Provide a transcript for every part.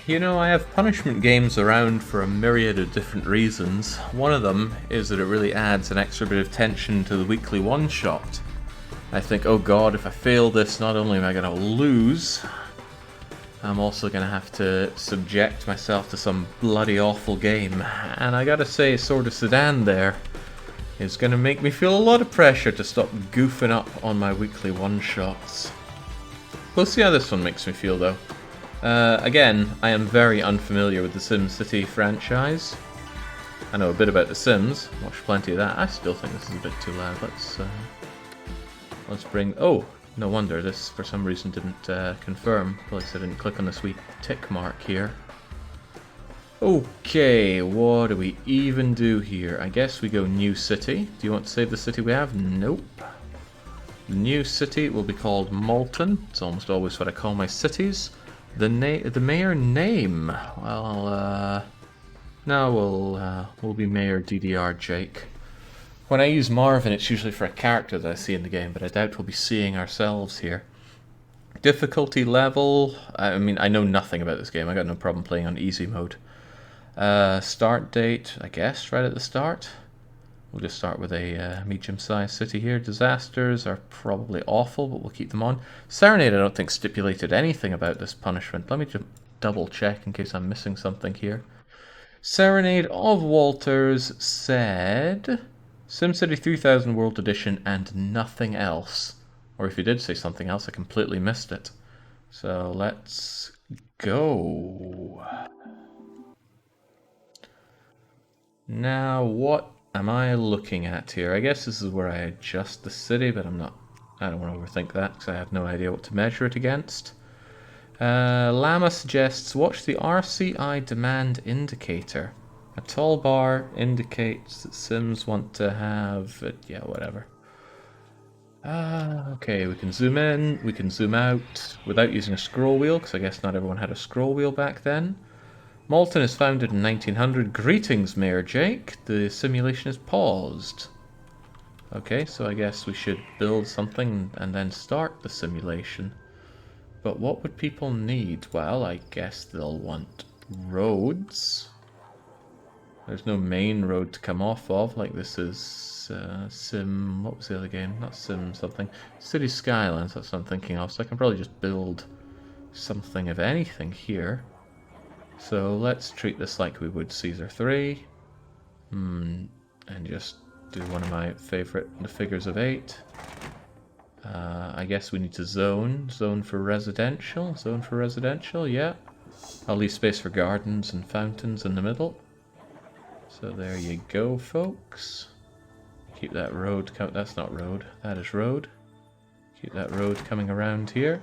You know, I have punishment games around for a myriad of different reasons. One of them is that it really adds an extra bit of tension to the weekly one-shot. I think, oh god, if I fail this, not only am I going to lose, I'm also going to have to subject myself to some bloody awful game. And I gotta say, Sword of Sudan there is going to make me feel a lot of pressure to stop goofing up on my weekly one-shots. We'll see how this one makes me feel, though. Again, I am very unfamiliar with the SimCity franchise. I know a bit about The Sims, watched plenty of that. I still think this is a bit too loud. Let's bring... Oh, no wonder this for some reason didn't confirm. Probably I didn't click on this wee tick mark here. Okay, what do we even do here? I guess we go new city. Do you want to save the city we have? Nope. The new city will be called Malton. It's almost always what I call my cities. The mayor name. Well, now we'll be Mayor DDR Jake. When I use Marvin, it's usually for a character that I see in the game, but I doubt we'll be seeing ourselves here. Difficulty level. I mean, I know nothing about this game. I got no problem playing on easy mode. Start date, I guess, right at the start. We'll just start with a medium-sized city here. Disasters are probably awful, but we'll keep them on. Serenade, I don't think, stipulated anything about this punishment. Let me just double-check in case I'm missing something here. Serenade of Walters said SimCity3000 World Edition and nothing else. Or if you did say something else, I completely missed it. So let's go. Now, what am I looking at here? I guess this is where I adjust the city, but I don't want to overthink that because I have no idea what to measure it against. Llama suggests watch the RCI demand indicator. A tall bar indicates that Sims want to have it. Yeah, whatever. Okay, we can zoom in, we can zoom out without using a scroll wheel because I guess not everyone had a scroll wheel back then. Malton is founded in 1900. Greetings, Mayor Jake. The simulation is paused. Okay, so I guess we should build something and then start the simulation. But what would people need? Well, I guess they'll want roads. There's no main road to come off of, like this is Sim... What was the other game? Not Sim something. City Skylines, that's what I'm thinking of. So I can probably just build something of anything here. So let's treat this like we would Caesar 3. And just do one of my favorite, the figures of 8. I guess we need to zone for residential. Zone for residential, yeah. I'll leave space for gardens and fountains in the middle. So there you go, folks. Keep that road, that's not road, that is road. Keep that road coming around here.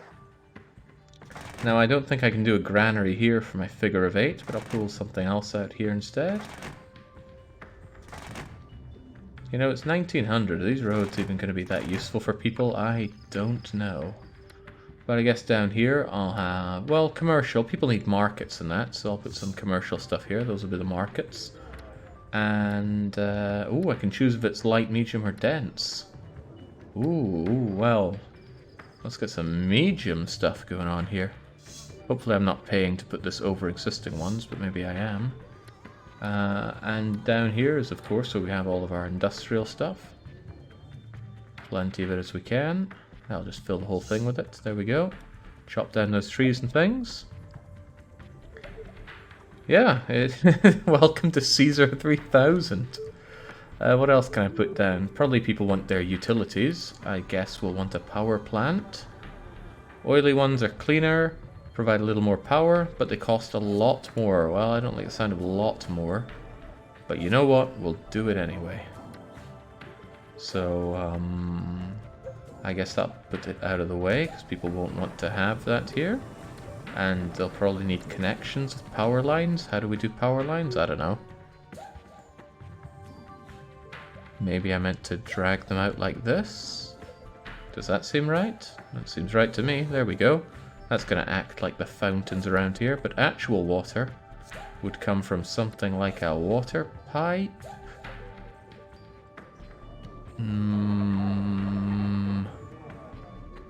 Now, I don't think I can do a granary here for my figure of 8, but I'll pull something else out here instead. You know, it's 1900. Are these roads even going to be that useful for people? I don't know. But I guess down here I'll have, well, commercial. People need markets and that, so I'll put some commercial stuff here. Those will be the markets. And, ooh, I can choose if it's light, medium, or dense. Ooh, well, let's get some medium stuff going on here. Hopefully I'm not paying to put this over existing ones, but maybe I am. And down here is, of course, where we have all of our industrial stuff. Plenty of it as we can. I'll just fill the whole thing with it. There we go. Chop down those trees and things. Yeah, welcome to Caesar 3000. What else can I put down? Probably people want their utilities. I guess we'll want a power plant. Oily ones are cleaner, provide a little more power, but they cost a lot more. Well, I don't like the sound of a lot more. But you know what? We'll do it anyway. So, I guess that'll put it out of the way, because people won't want to have that here. And they'll probably need connections with power lines. How do we do power lines? I don't know. Maybe I meant to drag them out like this. Does that seem right? That seems right to me. There we go. That's going to act like the fountains around here, but actual water would come from something like a water pipe.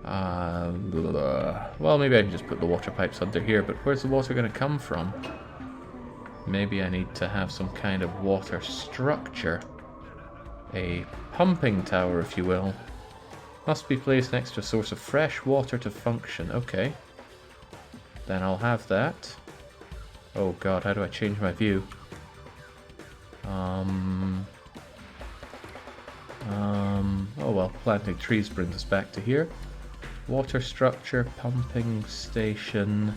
Well, maybe I can just put the water pipes under here, but where's the water going to come from? Maybe I need to have some kind of water structure. A pumping tower, if you will. Must be placed next to a source of fresh water to function. Okay. Then I'll have that. Oh god, how do I change my view? Oh well, planting trees brings us back to here. Water structure, pumping station.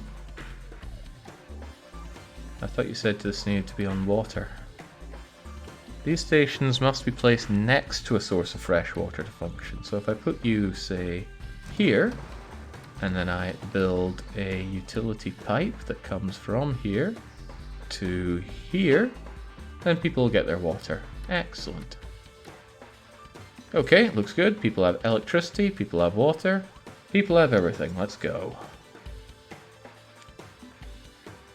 I thought you said this needed to be on water. These stations must be placed next to a source of fresh water to function. So if I put you, say, here, and then I build a utility pipe that comes from here to here, then people will get their water. Excellent. Okay, looks good. People have electricity, people have water, people have everything. Let's go.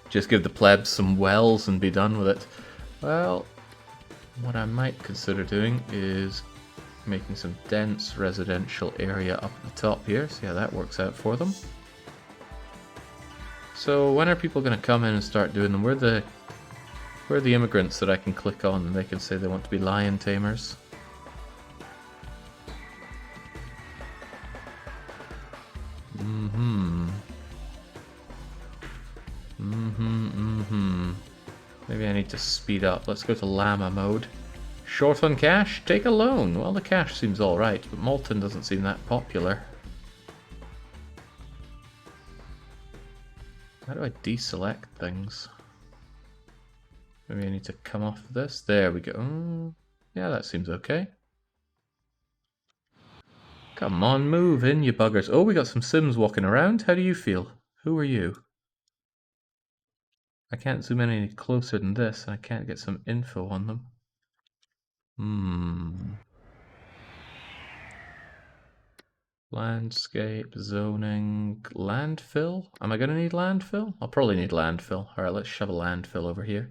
Just give the plebs some wells and be done with it. Well, what I might consider doing is making some dense residential area up at the top here. See how that works out for them. So when are people going to come in and start doing them? Where are the immigrants that I can click on and they can say they want to be lion tamers? Maybe I need to speed up. Let's go to llama mode. Short on cash? Take a loan. Well, the cash seems alright, but Malton doesn't seem that popular. How do I deselect things? Maybe I need to come off of this. There we go. Yeah, that seems okay. Come on, move in, you buggers. Oh, we got some Sims walking around. How do you feel? Who are you? I can't zoom in any closer than this, and I can't get some info on them. Landscape, zoning, landfill? Am I going to need landfill? I'll probably need landfill. Alright, let's shove a landfill over here.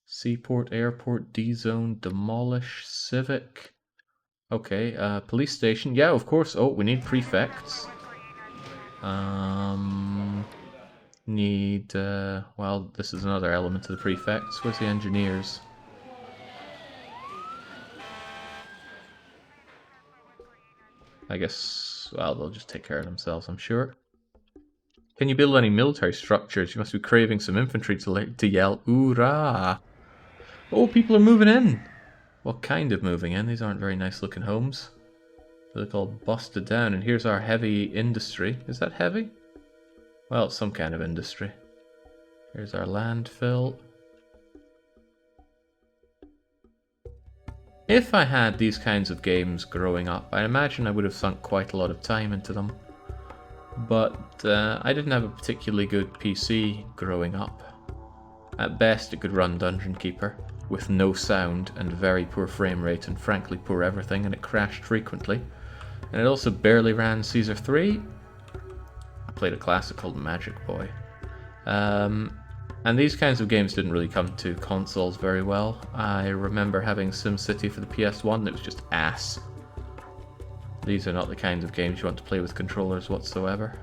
Seaport, airport, D-zone, demolish, civic. Okay, police station. Yeah, of course. Oh, we need prefects. Need, well, this is another element of the prefects. Where's the engineers? I guess, well, they'll just take care of themselves, I'm sure. Can you build any military structures? You must be craving some infantry to yell, "Hoorah!" Oh, people are moving in! What kind of moving in? These aren't very nice looking homes. They look all busted down, and here's our heavy industry. Is that heavy? Well, it's some kind of industry. Here's our landfill. If I had these kinds of games growing up, I imagine I would have sunk quite a lot of time into them. But I didn't have a particularly good PC growing up. At best, it could run Dungeon Keeper with no sound and very poor frame rate and frankly poor everything, and it crashed frequently. And it also barely ran Caesar 3. I played a classic called Magic Boy. And these kinds of games didn't really come to consoles very well. I remember having SimCity for the PS1 and it was just ass. These are not the kinds of games you want to play with controllers whatsoever.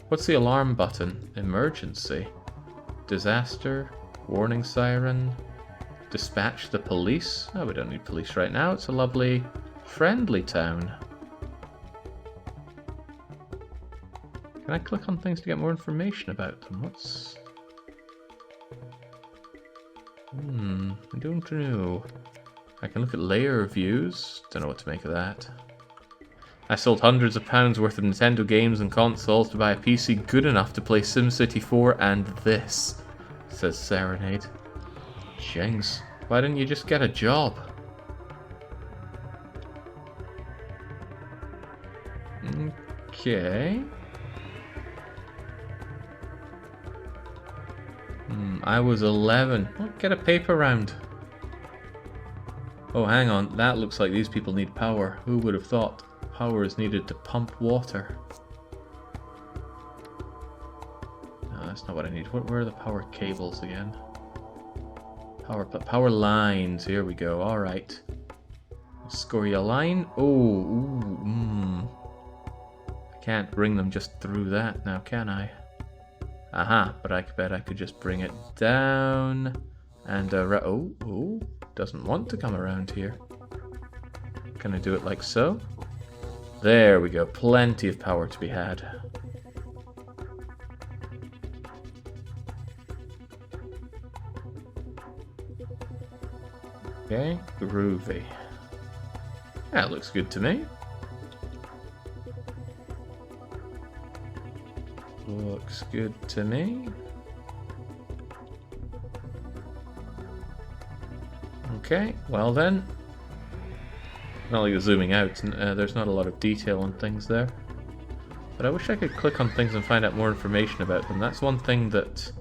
What's the alarm button? Emergency. Disaster. Warning siren. Dispatch the police. Oh, we don't need police right now. It's a lovely, friendly town. Can I click on things to get more information about them? What's... I don't know. I can look at layer views. Don't know what to make of that. I sold hundreds of pounds worth of Nintendo games and consoles to buy a PC good enough to play SimCity 4 and this, says Serenade. Jinx, why didn't you just get a job? Okay. I was 11. Oh, get a paper round. Oh, hang on. That looks like these people need power. Who would have thought power is needed to pump water? No, that's not what I need. Where are the power cables again? Power lines. Here we go. All right. Score you a line. Oh, I can't bring them just through that now, can I? Aha, but I bet I could just bring it down and oh, doesn't want to come around here. Can I do it like so? There we go, plenty of power to be had. Okay, groovy. That looks good to me. Looks good to me. Okay, well then. Not like you're zooming out, there's not a lot of detail on things there. But I wish I could click on things and find out more information about them. That's one thing that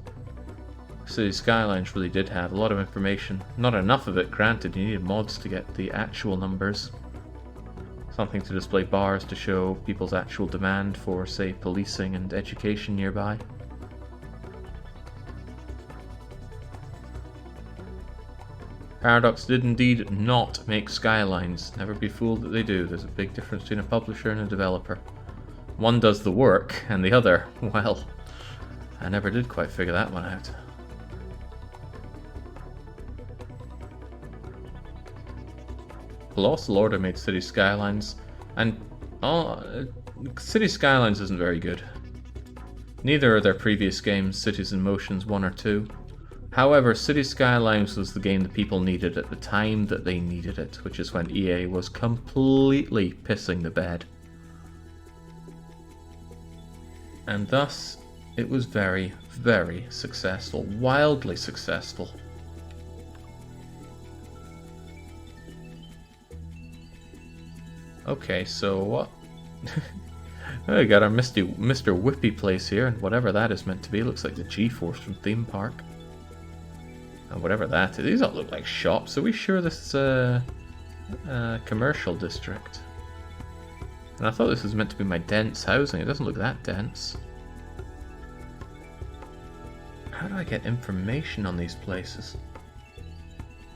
City Skylines really did have, a lot of information. Not enough of it, granted, you needed mods to get the actual numbers. Something to display bars to show people's actual demand for, say, policing and education nearby. Paradox did indeed not make Skylines. Never be fooled that they do. There's a big difference between a publisher and a developer. One does the work, and the other, well, I never did quite figure that one out. Colossal Order made City Skylines, and City Skylines isn't very good. Neither are their previous games, Cities in Motions 1 or 2. However, City Skylines was the game that people needed at the time that they needed it, which is when EA was completely pissing the bed. And thus, it was very, very successful, wildly successful. Okay, so what? We got our Mr. Whippy place here, and whatever that is meant to be, looks like the G-Force from Theme Park. And whatever that is, these all look like shops. Are we sure this is a commercial district? And I thought this was meant to be my dense housing. It doesn't look that dense. How do I get information on these places?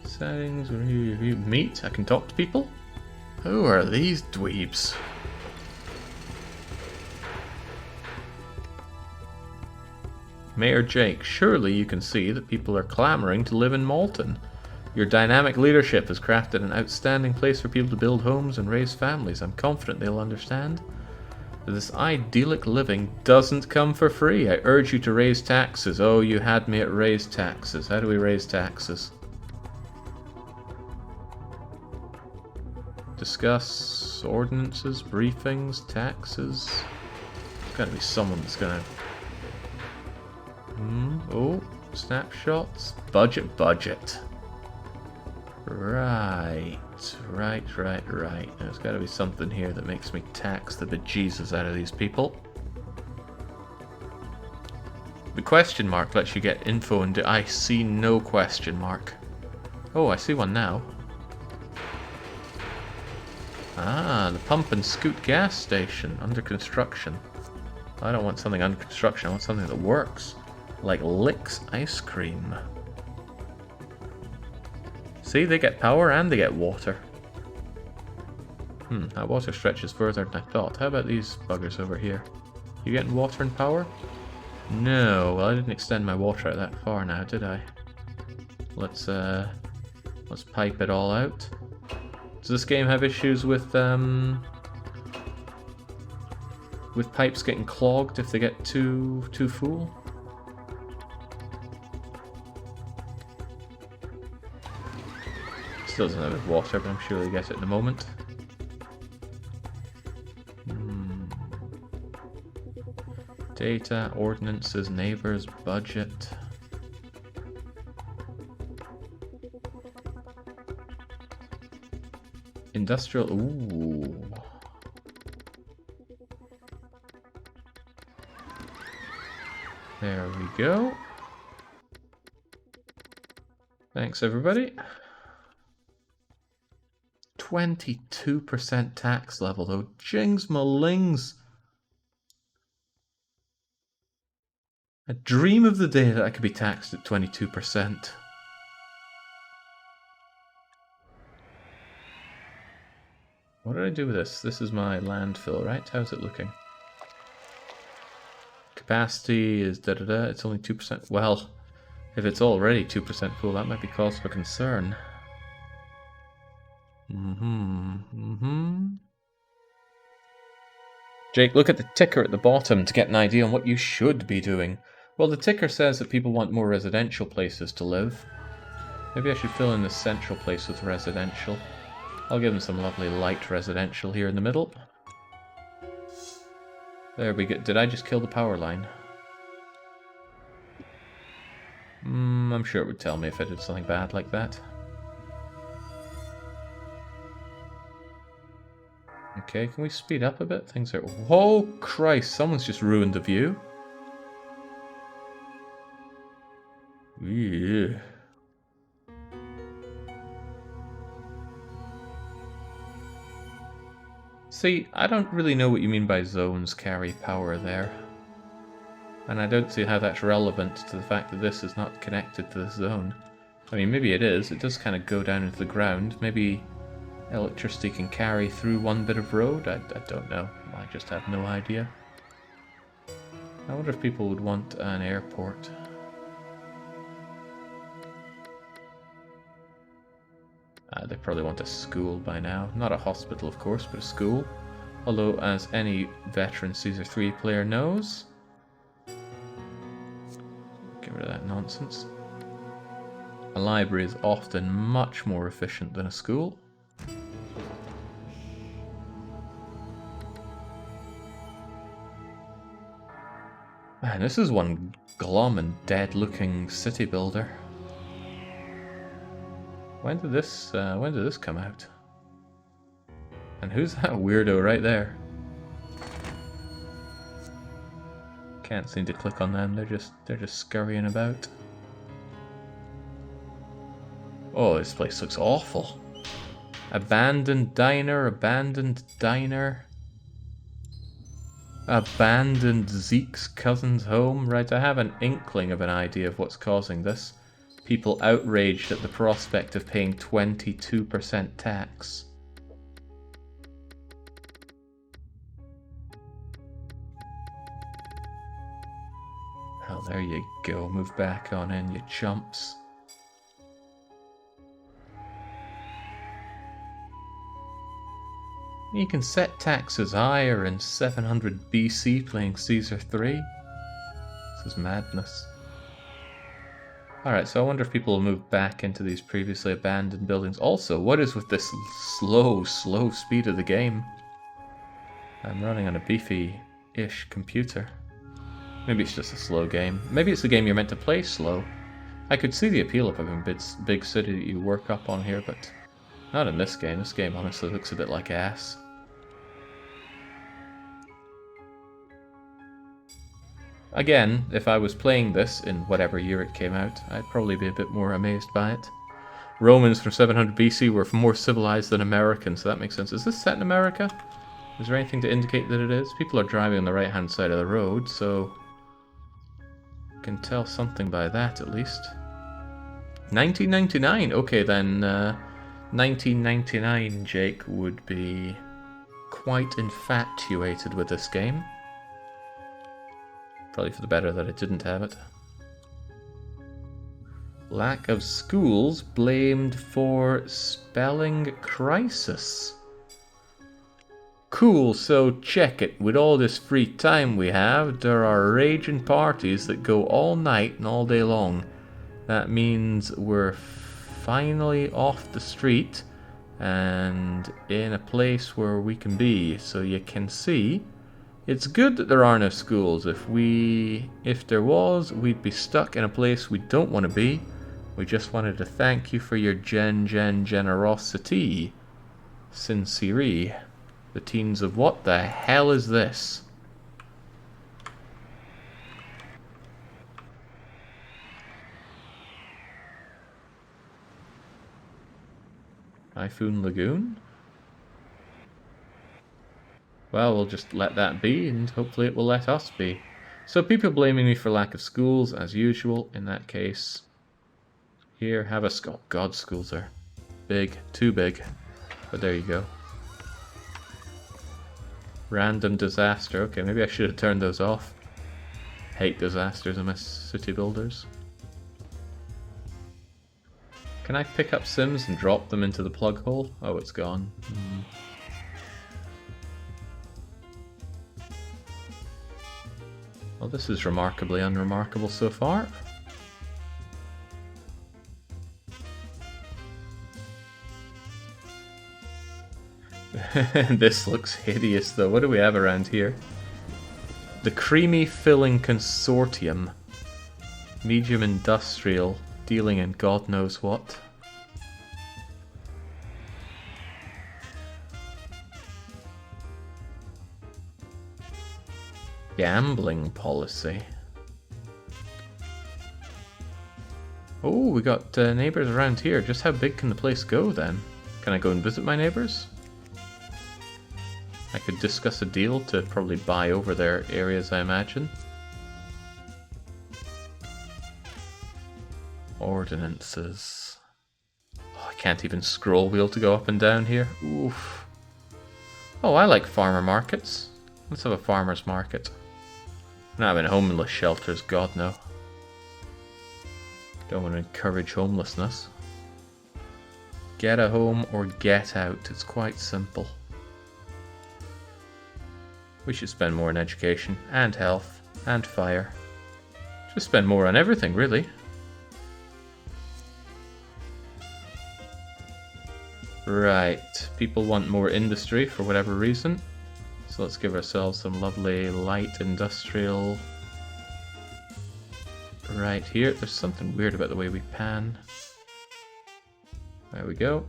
Settings, review, meet. I can talk to people? Who are these dweebs? Mayor Jake, surely you can see that people are clamoring to live in Malton. Your dynamic leadership has crafted an outstanding place for people to build homes and raise families. I'm confident they'll understand that this idyllic living doesn't come for free. I urge you to raise taxes. Oh, you had me at raise taxes. How do we raise taxes? Discuss ordinances, briefings, taxes. There's gotta be someone that's gonna... Oh, snapshots. Budget. Right. There's gotta be something here that makes me tax the bejesus out of these people. The question mark lets you get info and I see no question mark. Oh, I see one now. Ah, the pump and scoot gas station under construction. I don't want something under construction, I want something that works. Like Licks ice cream. See, they get power and they get water. That water stretches further than I thought. How about these buggers over here? You getting water and power? No, well I didn't extend my water out that far now, did I? Let's pipe it all out. Does this game have issues with pipes getting clogged if they get too full? Still doesn't have enough water, but I'm sure they'll get it in a moment. Data, ordinances, neighbors, budget. Industrial, ooh. There we go. Thanks everybody. 22% tax level though. Jings malings. A dream of the day that I could be taxed at 22%. What did I do with this? This is my landfill, right? How's it looking? Capacity is da-da-da. It's only 2%. Well, if it's already 2% full, that might be cause for concern. Jake, look at the ticker at the bottom to get an idea on what you should be doing. Well, the ticker says that people want more residential places to live. Maybe I should fill in the central place with residential. I'll give them some lovely light residential here in the middle. There we go. Did I just kill the power line? I'm sure it would tell me if I did something bad like that. Okay, can we speed up a bit? Things are... Oh, Christ, someone's just ruined the view. Yeah. See, I don't really know what you mean by zones carry power there. And I don't see how that's relevant to the fact that this is not connected to this zone. I mean, maybe it is. It does kind of go down into the ground. Maybe electricity can carry through one bit of road? I don't know. I just have no idea. I wonder if people would want an airport. They probably want a school by now. Not a hospital, of course, but a school. Although, as any veteran Caesar 3 player knows... Get rid of that nonsense. A library is often much more efficient than a school. Man, this is one glum and dead-looking city builder. When did this come out? And who's that weirdo right there? Can't seem to click on them. They're just scurrying about. Oh, this place looks awful. Abandoned diner, abandoned diner. Abandoned Zeke's cousin's home. Right, I have an inkling of an idea of what's causing this. People outraged at the prospect of paying 22% tax. Oh, there you go. Move back on in, you chumps. You can set taxes higher in 700 BC playing Caesar 3. This is madness. Alright, so I wonder if people will move back into these previously abandoned buildings. Also, what is with this slow speed of the game? I'm running on a beefy-ish computer. Maybe it's just a slow game. Maybe it's the game you're meant to play slow. I could see the appeal of having a big city that you work up on here, but not in this game. This game honestly looks a bit like ass. Again, if I was playing this in whatever year it came out, I'd probably be a bit more amazed by it. Romans from 700 BC were more civilized than Americans, so that makes sense. Is this set in America? Is there anything to indicate that it is? People are driving on the right-hand side of the road, so... I can tell something by that, at least. 1999! Okay, then, 1999 Jake would be quite infatuated with this game. Probably for the better that I didn't have it. Lack of schools blamed for spelling crisis. Cool, so check it. With all this free time we have, there are raging parties that go all night and all day long. That means we're finally off the street and in a place where we can be. So you can see, it's good that there are no schools. If there was, we'd be stuck in a place we don't want to be. We just wanted to thank you for your generosity. Sincere. The teens of what the hell is this? Typhoon Lagoon? Well, we'll just let that be, and hopefully it will let us be. So people blaming me for lack of schools, as usual. In that case, here, have a school. God, schools are big. Too big. But there you go. Random disaster. Okay, maybe I should have turned those off. Hate disasters in my city builders. Can I pick up Sims and drop them into the plug hole? Oh, it's gone. Well, this is remarkably unremarkable so far. This looks hideous though. What do we have around here? The Creamy Filling Consortium. Medium Industrial. Dealing in God knows what. Gambling policy. Oh, we got neighbors around here. Just how big can the place go then? Can I go and visit my neighbors? I could discuss a deal to probably buy over their areas, I imagine. Ordinances. Oh, I can't even scroll wheel to go up and down here. Oof. Oh, I like farmer markets. Let's have a farmer's market. Not having homeless shelters, God no. Don't want to encourage homelessness. Get a home or get out. It's quite simple. We should spend more on education, and health, and fire. Just spend more on everything, really. Right, people want more industry for whatever reason. So let's give ourselves some lovely light industrial right here. There's something weird about the way we pan. There we go.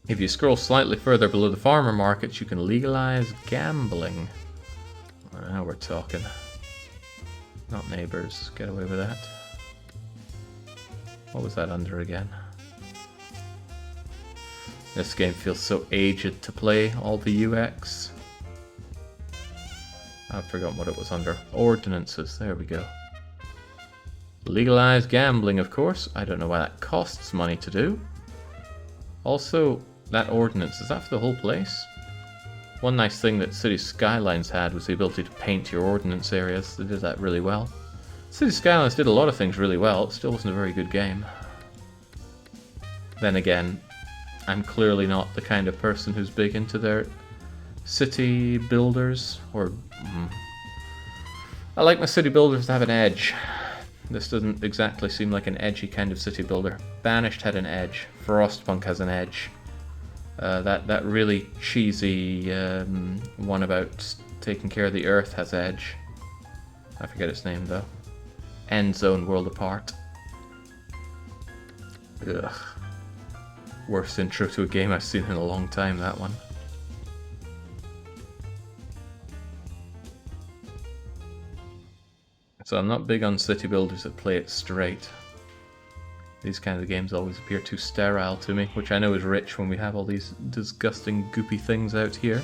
If you scroll slightly further below the farmer markets, you can legalize gambling. Now we're talking. Not neighbors, get away with that. What was that under again? This game feels so aged to play, all the UX. I've forgotten what it was under. Ordinances, there we go. Legalize gambling, of course. I don't know why that costs money to do. Also, that ordinance, is that for the whole place? One nice thing that City Skylines had was the ability to paint your ordinance areas. They did that really well. City Skylines did a lot of things really well. It still wasn't a very good game. Then again, I'm clearly not the kind of person who's big into their city builders, or... I like my city builders to have an edge. This doesn't exactly seem like an edgy kind of city builder. Banished had an edge. Frostpunk has an edge. That really cheesy one about taking care of the earth has edge. I forget its name though. End Zone World Apart. Ugh. Worst intro to a game I've seen in a long time, that one. So I'm not big on city builders that play it straight. These kinds of games always appear too sterile to me, which I know is rich when we have all these disgusting goopy things out here.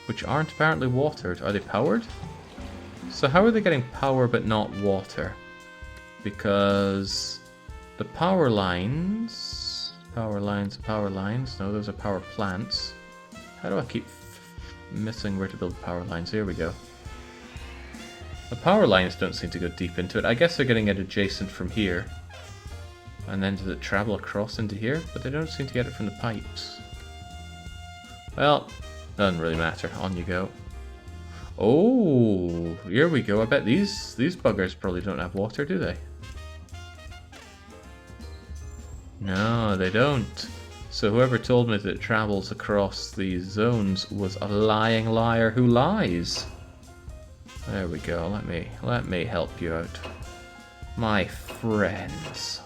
Which aren't apparently watered. Are they powered? So how are they getting power but not water? Because the power lines... no, those are power plants. How do I keep missing where to build power lines? Here we go. The power lines don't seem to go deep into it. I guess they're getting it adjacent from here. And then does it travel across into here? But they don't seem to get it from the pipes. Well, doesn't really matter. On you go. Oh, here we go. I bet these buggers probably don't have water, do they? No, they don't. So whoever told me that it travels across these zones was a lying liar who lies. There we go. Let me help you out, my friends.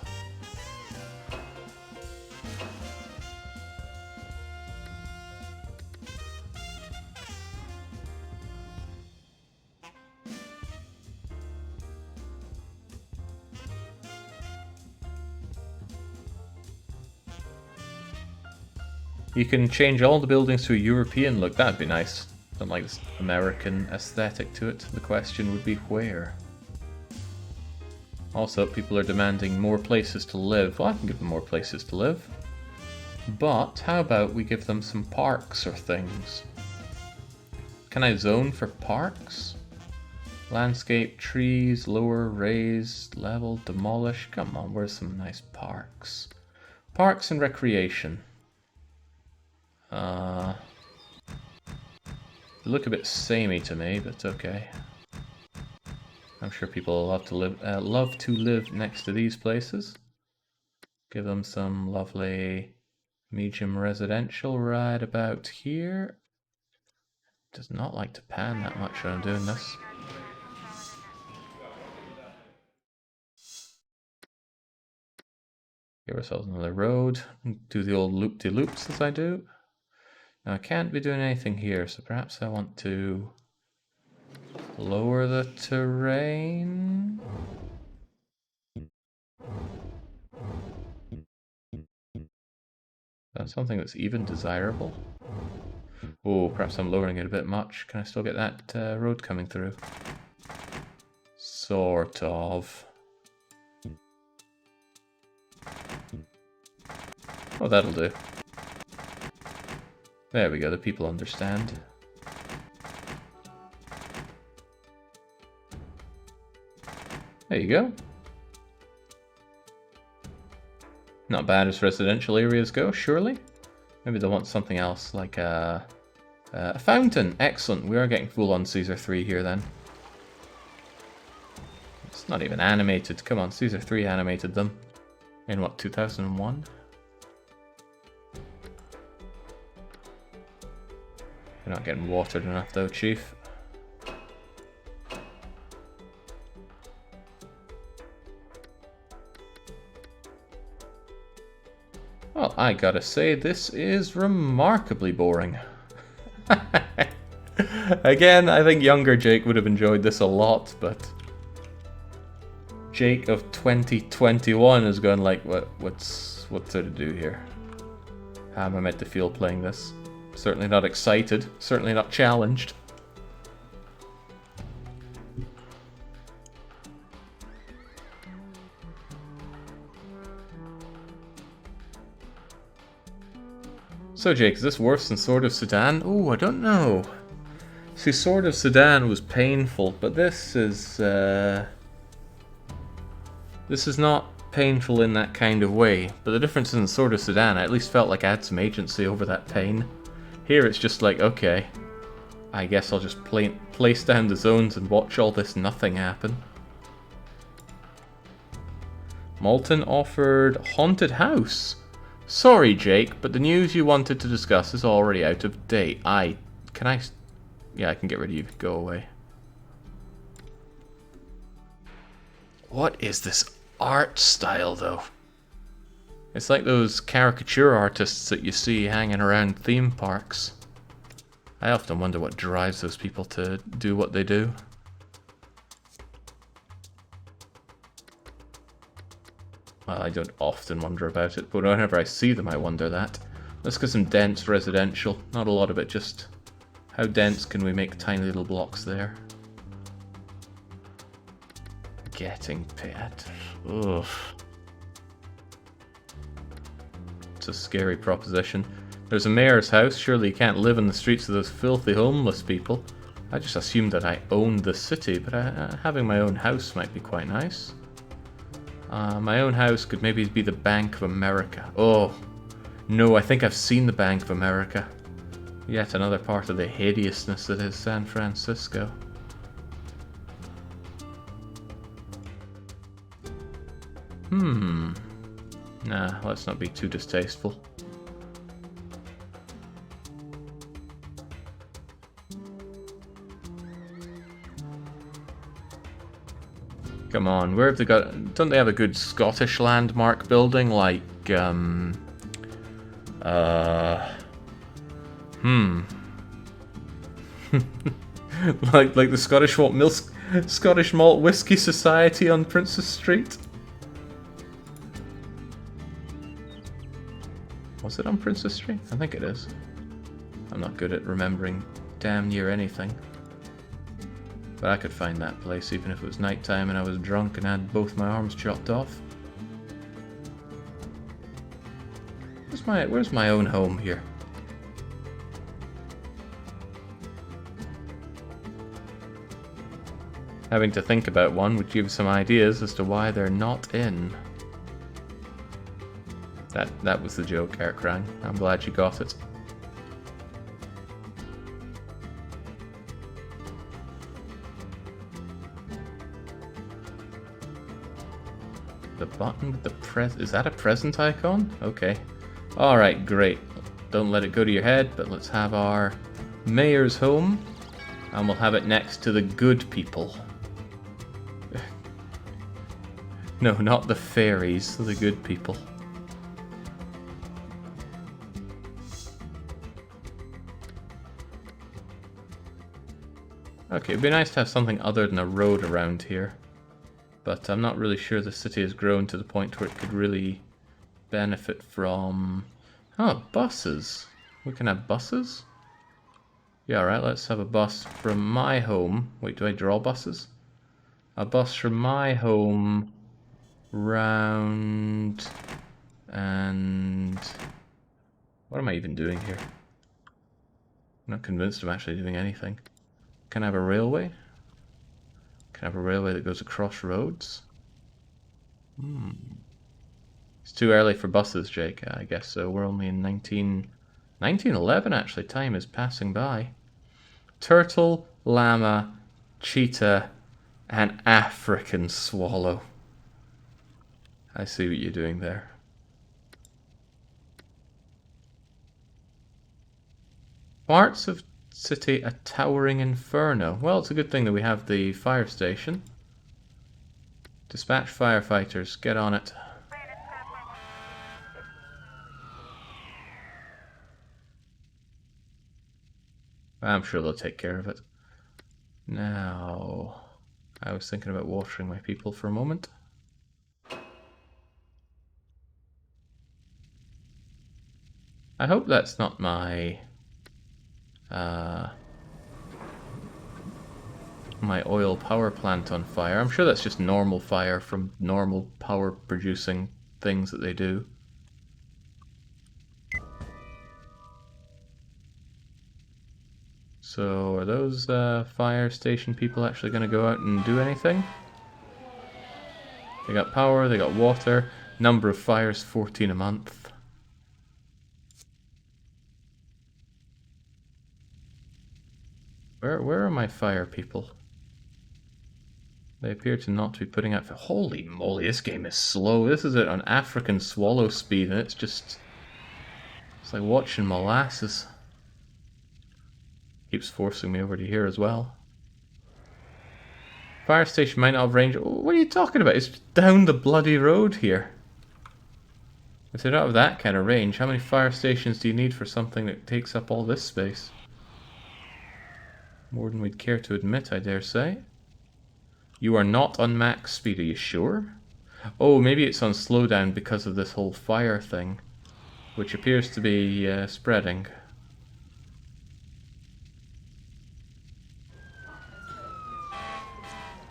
You can change all the buildings to a European look. That'd be nice. Don't like this American aesthetic to it. The question would be where. Also, people are demanding more places to live. Well, I can give them more places to live. But how about we give them some parks or things? Can I zone for parks? Landscape, trees, lower, raised, level, demolish. Come on, where's some nice parks? Parks and recreation. They look a bit samey to me, but okay. I'm sure people love to live next to these places. Give them some lovely medium residential right about here. Does not like to pan that much when I'm doing this. Give ourselves another road. Do the old loop-de-loops as I do. Now I can't be doing anything here, so perhaps I want to lower the terrain. That's something that's even desirable. Oh, perhaps I'm lowering it a bit much. Can I still get that road coming through? Sort of. Oh, that'll do. There we go, the people understand. There you go. Not bad as residential areas go, surely. Maybe they'll want something else, like a fountain. Excellent, we are getting full on Caesar 3 here then. It's not even animated. Come on, Caesar 3 animated them. In what, 2001? You're not getting watered enough though, Chief. Well, I gotta say, this is remarkably boring. Again, I think younger Jake would have enjoyed this a lot, but Jake of 2021 is going like, what's there to do here? How am I meant to feel playing this? Certainly not excited, certainly not challenged. So Jake, is this worse than Sword of Sudan? Oh, I don't know. See, Sword of Sudan was painful, but this is not painful in that kind of way. But the difference in Sword of Sudan, I at least felt like I had some agency over that pain. Here it's just like, okay, I guess I'll just place down the zones and watch all this nothing happen. Malton offered Haunted House. Sorry, Jake, but the news you wanted to discuss is already out of date. Yeah, I can get rid of you. Go away. What is this art style, though? It's like those caricature artists that you see hanging around theme parks. I often wonder what drives those people to do what they do. Well, I don't often wonder about it, but whenever I see them I wonder that. Let's get some dense residential. Not a lot of it, just how dense can we make tiny little blocks there? Getting paid. Ugh. It's a scary proposition. There's a mayor's house. Surely you can't live in the streets of those filthy homeless people. I just assumed that I owned the city, but having my own house might be quite nice. My own house could maybe be the Bank of America. Oh, no, I think I've seen the Bank of America. Yet another part of the hideousness that is San Francisco. Nah, let's not be too distasteful. Come on, where have they got... Don't they have a good Scottish landmark building like, like the Scottish Malt Whisky Society on Princess Street? Was it on Princess Street? I think it is. I'm not good at remembering damn near anything. But I could find that place even if it was nighttime and I was drunk and had both my arms chopped off. Where's my own home here? Having to think about one would give some ideas as to why they're not in. That was the joke, Erkrang. I'm glad you got it. The button with the is that a present icon? Okay. Alright, great. Don't let it go to your head, but let's have our mayor's home. And we'll have it next to the good people. No, not the fairies, the good people. Okay, it'd be nice to have something other than a road around here. But I'm not really sure the city has grown to the point where it could really benefit from... Oh, buses. We can have buses? Yeah, alright, let's have a bus from my home. Wait, do I draw buses? A bus from my home round... And... What am I even doing here? I'm not convinced I'm actually doing anything. Can I have a railway? Can I have a railway that goes across roads? It's too early for buses, Jake, I guess so. We're only in 1911, actually. Time is passing by. Turtle, llama, cheetah, and African swallow. I see what you're doing there. Parts of city a towering inferno. Well, it's a good thing that we have the fire station. Dispatch firefighters, get on it. I'm sure they'll take care of it. Now, I was thinking about watering my people for a moment. I hope that's not my my oil power plant on fire. I'm sure that's just normal fire from normal power producing things that they do. So are those fire station people actually going to go out and do anything? They got power, they got water, number of fires 14 a month. Where are my fire people? They appear to not be putting out... Holy moly, this game is slow. This is it on African swallow speed, and it's just... It's like watching molasses. Keeps forcing me over to here as well. Fire station might not have range... What are you talking about? It's down the bloody road here. If they don't have that kind of range, how many fire stations do you need for something that takes up all this space? More than we'd care to admit, I dare say. You are not on max speed, are you sure? Oh, maybe it's on slowdown because of this whole fire thing, which appears to be spreading.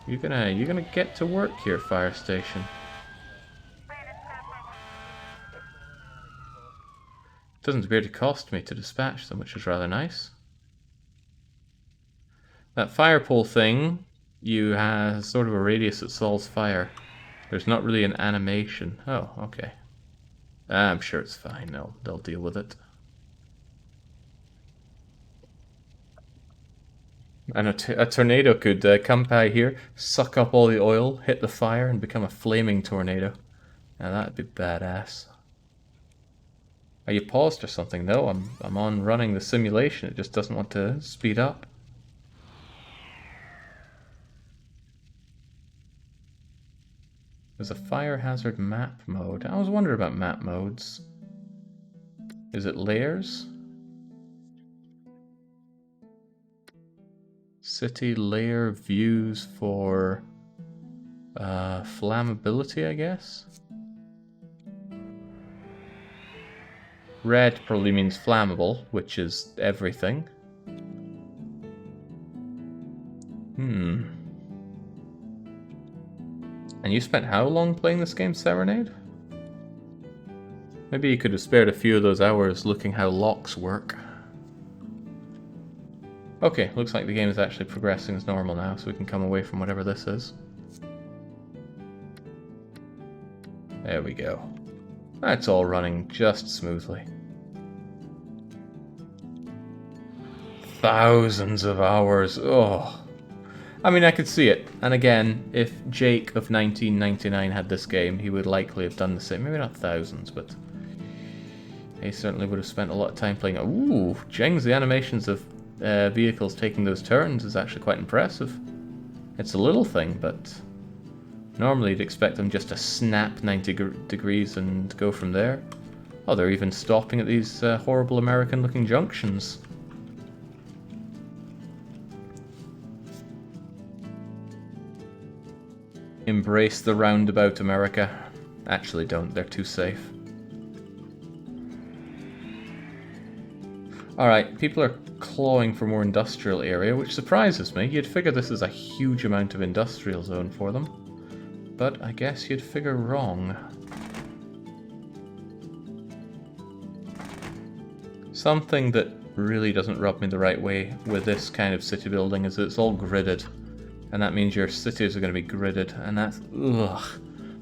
You're gonna get to work here, fire station. Doesn't appear to cost me to dispatch them, which is rather nice. That fire pole thing, you have sort of a radius that solves fire. There's not really an animation. Oh, okay. I'm sure it's fine. They'll deal with it. And a tornado could come by here, suck up all the oil, hit the fire, and become a flaming tornado. Now that'd be badass. Are you paused or something? No, I'm on running the simulation. It just doesn't want to speed up. There's a fire hazard map mode. I always wonder about map modes. Is it layers? City layer views for flammability, I guess? Red probably means flammable, which is everything. And you spent how long playing this game, Serenade? Maybe you could have spared a few of those hours looking how locks work. Okay, looks like the game is actually progressing as normal now, so we can come away from whatever this is. There we go. That's all running just smoothly. Thousands of hours, oh. I mean, I could see it. And again, if Jake of 1999 had this game, he would likely have done the same. Maybe not thousands, but he certainly would have spent a lot of time playing it. Ooh, Jings, the animations of vehicles taking those turns is actually quite impressive. It's a little thing, but normally you'd expect them just to snap 90 degrees and go from there. Oh, they're even stopping at these horrible American-looking junctions. Embrace the roundabout, America. Actually don't, they're too safe. Alright, people are clawing for more industrial area, which surprises me. You'd figure this is a huge amount of industrial zone for them. But I guess you'd figure wrong. Something that really doesn't rub me the right way with this kind of city building is that it's all gridded. And that means your cities are going to be gridded, and that's, ugh.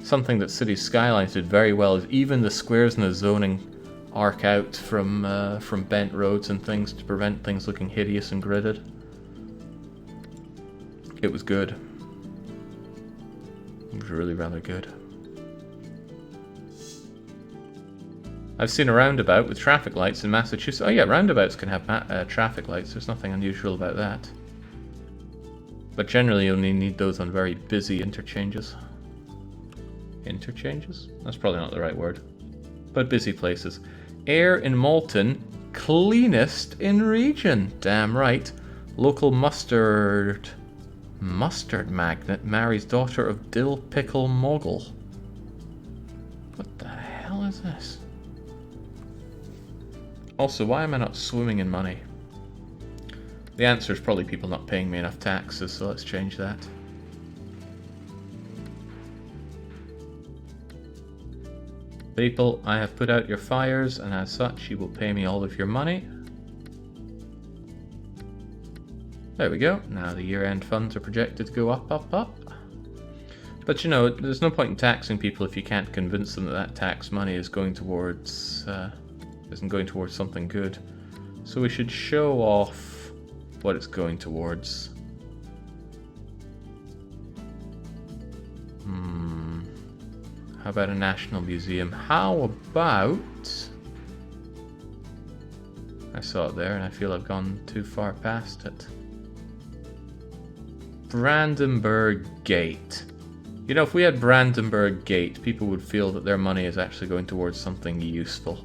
Something that Cities Skylines did very well is even the squares in the zoning arc out from bent roads and things to prevent things looking hideous and gridded. It was good. It was really rather good. I've seen a roundabout with traffic lights in Massachusetts. Oh yeah, roundabouts can have traffic lights. There's nothing unusual about that. But generally you only need those on very busy interchanges. Interchanges? That's probably not the right word. But busy places. Air in Malton, cleanest in region. Damn right. Local mustard magnate marries daughter of dill pickle mogul. What the hell is this? Also, why am I not swimming in money? The answer is probably people not paying me enough taxes, so let's change that. People, I have put out your fires, and as such, you will pay me all of your money. There we go. Now the year-end funds are projected to go up, up, up. But you know, there's no point in taxing people if you can't convince them that that tax money is going towards, isn't going towards something good. So we should show off what it's going towards. How about a national museum? How about... I saw it there and I feel I've gone too far past it. Brandenburg Gate. You know, if we had Brandenburg Gate, people would feel that their money is actually going towards something useful.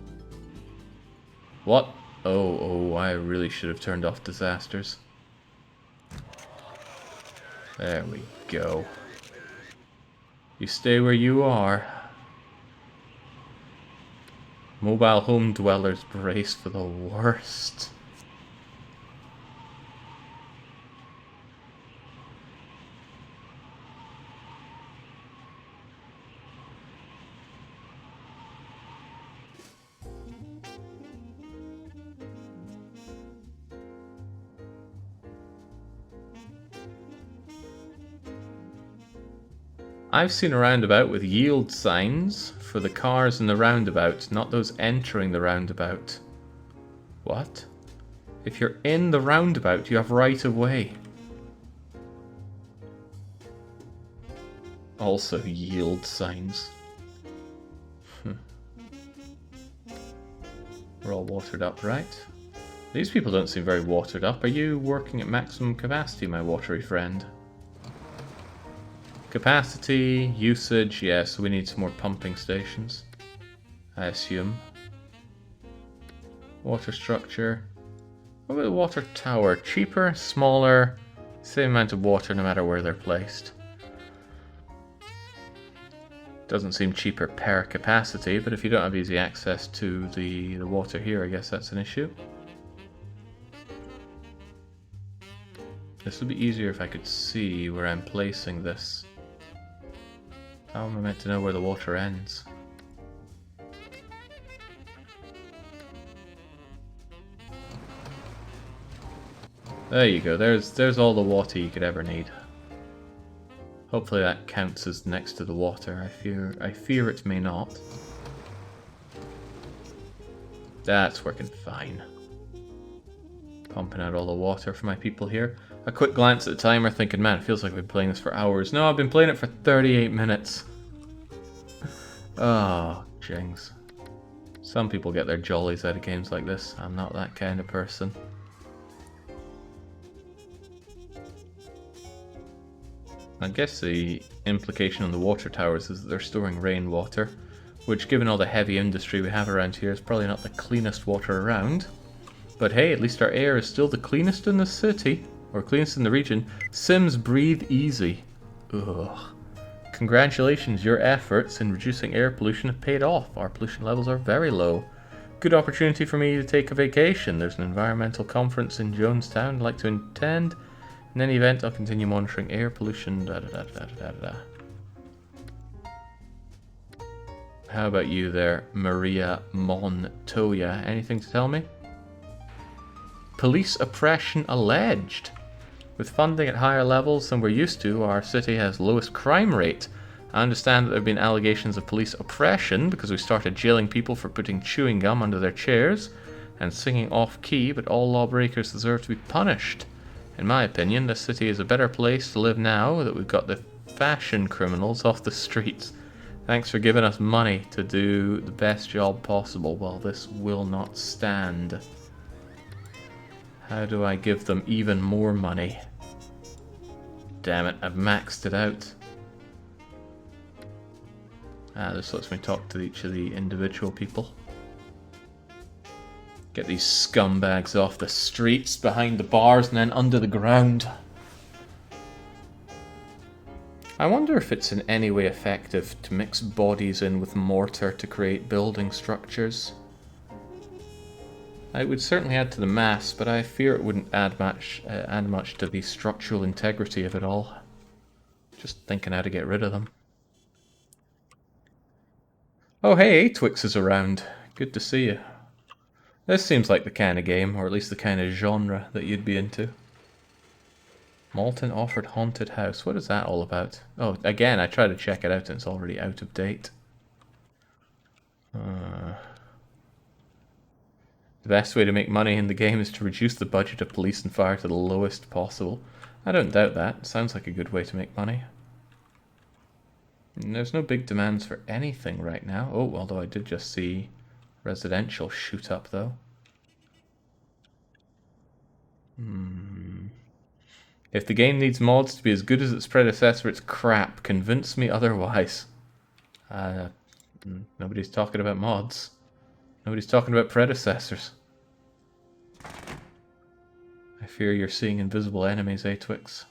What? Oh, I really should have turned off disasters. There we go. You stay where you are. Mobile home dwellers brace for the worst. I've seen a roundabout with yield signs for the cars in the roundabout, not those entering the roundabout. What? If you're in the roundabout, you have right of way. Also yield signs. We're all watered up, right? These people don't seem very watered up. Are you working at maximum capacity, my watery friend? Capacity, usage, yes, we need some more pumping stations, I assume. Water structure. What about the water tower? Cheaper, smaller, same amount of water no matter where they're placed. Doesn't seem cheaper per capacity, but if you don't have easy access to the water here, I guess that's an issue. This would be easier if I could see where I'm placing this. How am I meant to know where the water ends? There you go, there's all the water you could ever need. Hopefully that counts as next to the water. I fear it may not. That's working fine. Pumping out all the water for my people here. A quick glance at the timer thinking, man, it feels like I've been playing this for hours. No, I've been playing it for 38 minutes. Oh, jings. Some people get their jollies out of games like this. I'm not that kind of person. I guess the implication on the water towers is that they're storing rainwater, which, given all the heavy industry we have around here, is probably not the cleanest water around. But hey, at least our air is still the cleanest in the city, or cleanest in the region. Sims, breathe easy. Ugh. Congratulations, your efforts in reducing air pollution have paid off. Our pollution levels are very low. Good opportunity for me to take a vacation. There's an environmental conference in Jonestown I'd like to attend. In any event, I'll continue monitoring air pollution. How about you there, Maria Montoya? Anything to tell me? Police oppression alleged. With funding at higher levels than we're used to, our city has lowest crime rate. I understand that there have been allegations of police oppression because we started jailing people for putting chewing gum under their chairs and singing off-key, but all lawbreakers deserve to be punished. In my opinion, this city is a better place to live now that we've got the fashion criminals off the streets. Thanks for giving us money to do the best job possible. Well, this will not stand. How do I give them even more money? Damn it, I've maxed it out. This lets me talk to each of the individual people. Get these scumbags off the streets, behind the bars, and then under the ground. I wonder if it's in any way effective to mix bodies in with mortar to create building structures. It would certainly add to the mass, but I fear it wouldn't add much to the structural integrity of it all. Just thinking how to get rid of them. Oh hey, Twix is around. Good to see you. This seems like the kind of game, or at least the kind of genre, that you'd be into. Malton offered haunted house. What is that all about? Oh, again, I tried to check it out and it's already out of date. The best way to make money in the game is to reduce the budget of police and fire to the lowest possible. I don't doubt that. Sounds like a good way to make money. And there's no big demands for anything right now. Oh, although I did just see residential shoot up, though. If the game needs mods to be as good as its predecessor, it's crap. Convince me otherwise. Nobody's talking about mods. Nobody's talking about predecessors. I fear you're seeing invisible enemies, eh, Twix?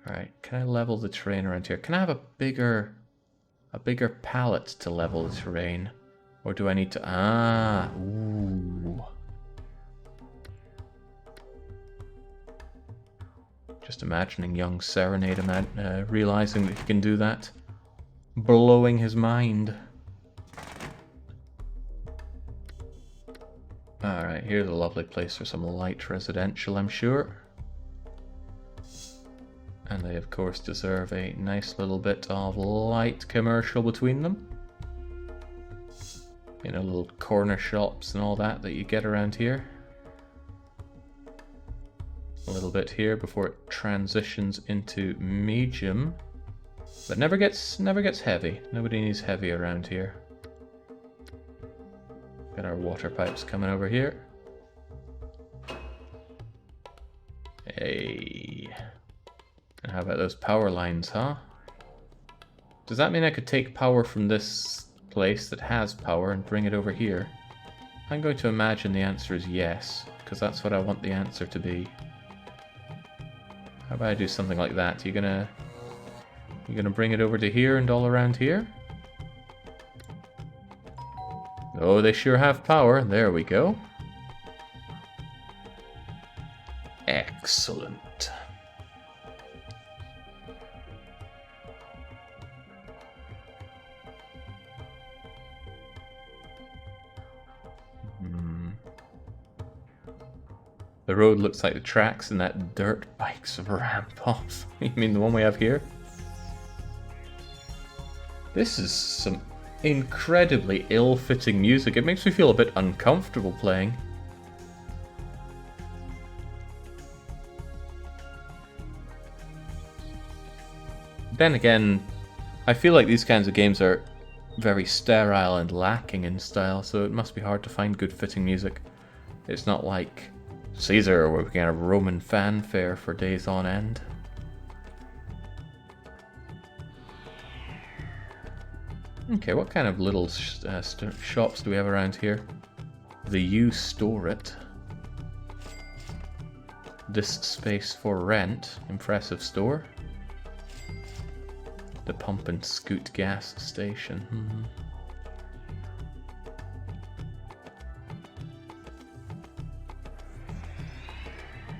Alright, can I level the terrain around here? Can I have a bigger palette to level the terrain? Or do I need to... ooh. Just imagining young Serenade realizing that he can do that. Blowing his mind. Alright, here's a lovely place for some light residential, I'm sure. And they, of course, deserve a nice little bit of light commercial between them. You know, little corner shops and all that you get around here. A little bit here before it transitions into medium. But never gets heavy. Nobody needs heavy around here. Got our water pipes coming over here. Hey. And how about those power lines, huh? Does that mean I could take power from this place that has power and bring it over here? I'm going to imagine the answer is yes, because that's what I want the answer to be. How about I do something like that? You gonna bring it over to here and all around here? Oh, they sure have power. There we go. Excellent. The road looks like the tracks and that dirt bike's ramp off. You mean the one we have here? This is some incredibly ill-fitting music. It makes me feel a bit uncomfortable playing. Then again, I feel like these kinds of games are very sterile and lacking in style, so it must be hard to find good fitting music. It's not like Caesar, where we can have Roman fanfare for days on end. Okay, what kind of little shops do we have around here? The U Store It. Disk space for rent. Impressive store. The Pump and Scoot gas station.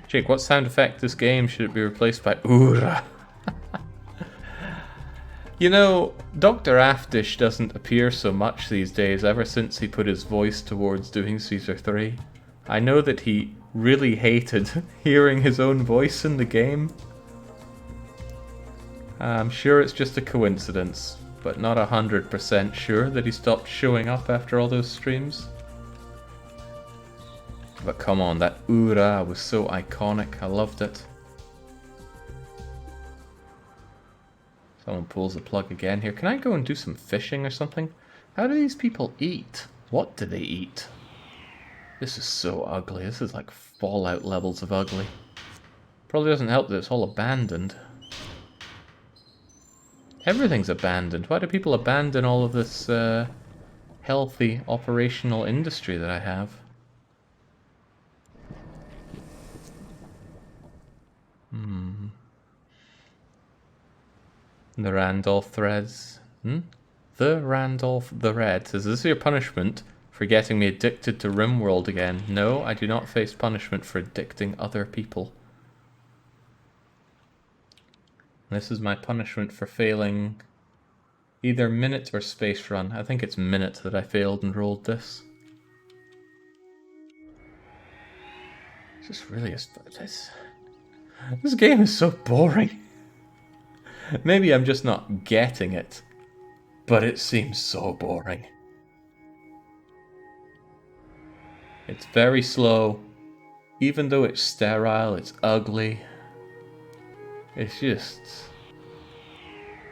Jake, what sound effect this game should it be replaced by? Oora. You know, Dr. Aftish doesn't appear so much these days ever since he put his voice towards doing Caesar 3. I know that he really hated hearing his own voice in the game. I'm sure it's just a coincidence, but not 100% sure that he stopped showing up after all those streams. But come on, that Oora was so iconic, I loved it. Someone pulls the plug again here. Can I go and do some fishing or something? How do these people eat? What do they eat? This is so ugly. This is like Fallout levels of ugly. Probably doesn't help that it's all abandoned. Everything's abandoned. Why do people abandon all of this healthy operational industry that I have? The Randolph threads. The Randolph the Red says, "Is this your punishment for getting me addicted to RimWorld again?" No, I do not face punishment for addicting other people. This is my punishment for failing either Minute or Space Run. I think it's Minute that I failed and rolled this. This really is... This game is so boring. Maybe I'm just not getting it, but it seems so boring. It's very slow. Even though it's sterile, it's ugly. It's just...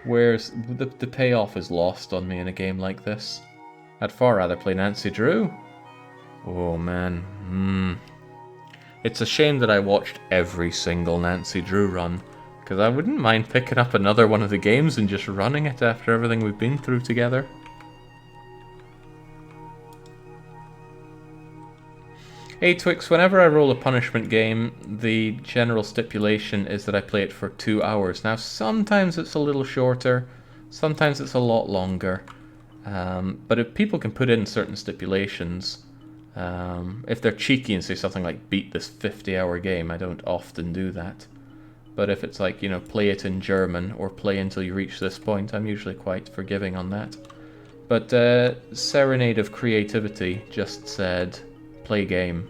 Where's... The payoff is lost on me in a game like this. I'd far rather play Nancy Drew. Oh man. It's a shame that I watched every single Nancy Drew run, because I wouldn't mind picking up another one of the games and just running it after everything we've been through together. Hey Twix, whenever I roll a punishment game, the general stipulation is that I play it for 2 hours. Now sometimes it's a little shorter, sometimes it's a lot longer, but if people can put in certain stipulations, if they're cheeky and say something like beat this 50-hour game, I don't often do that. But if it's like, you know, play it in German or play until you reach this point, I'm usually quite forgiving on that. But Serenade of Creativity just said, play game.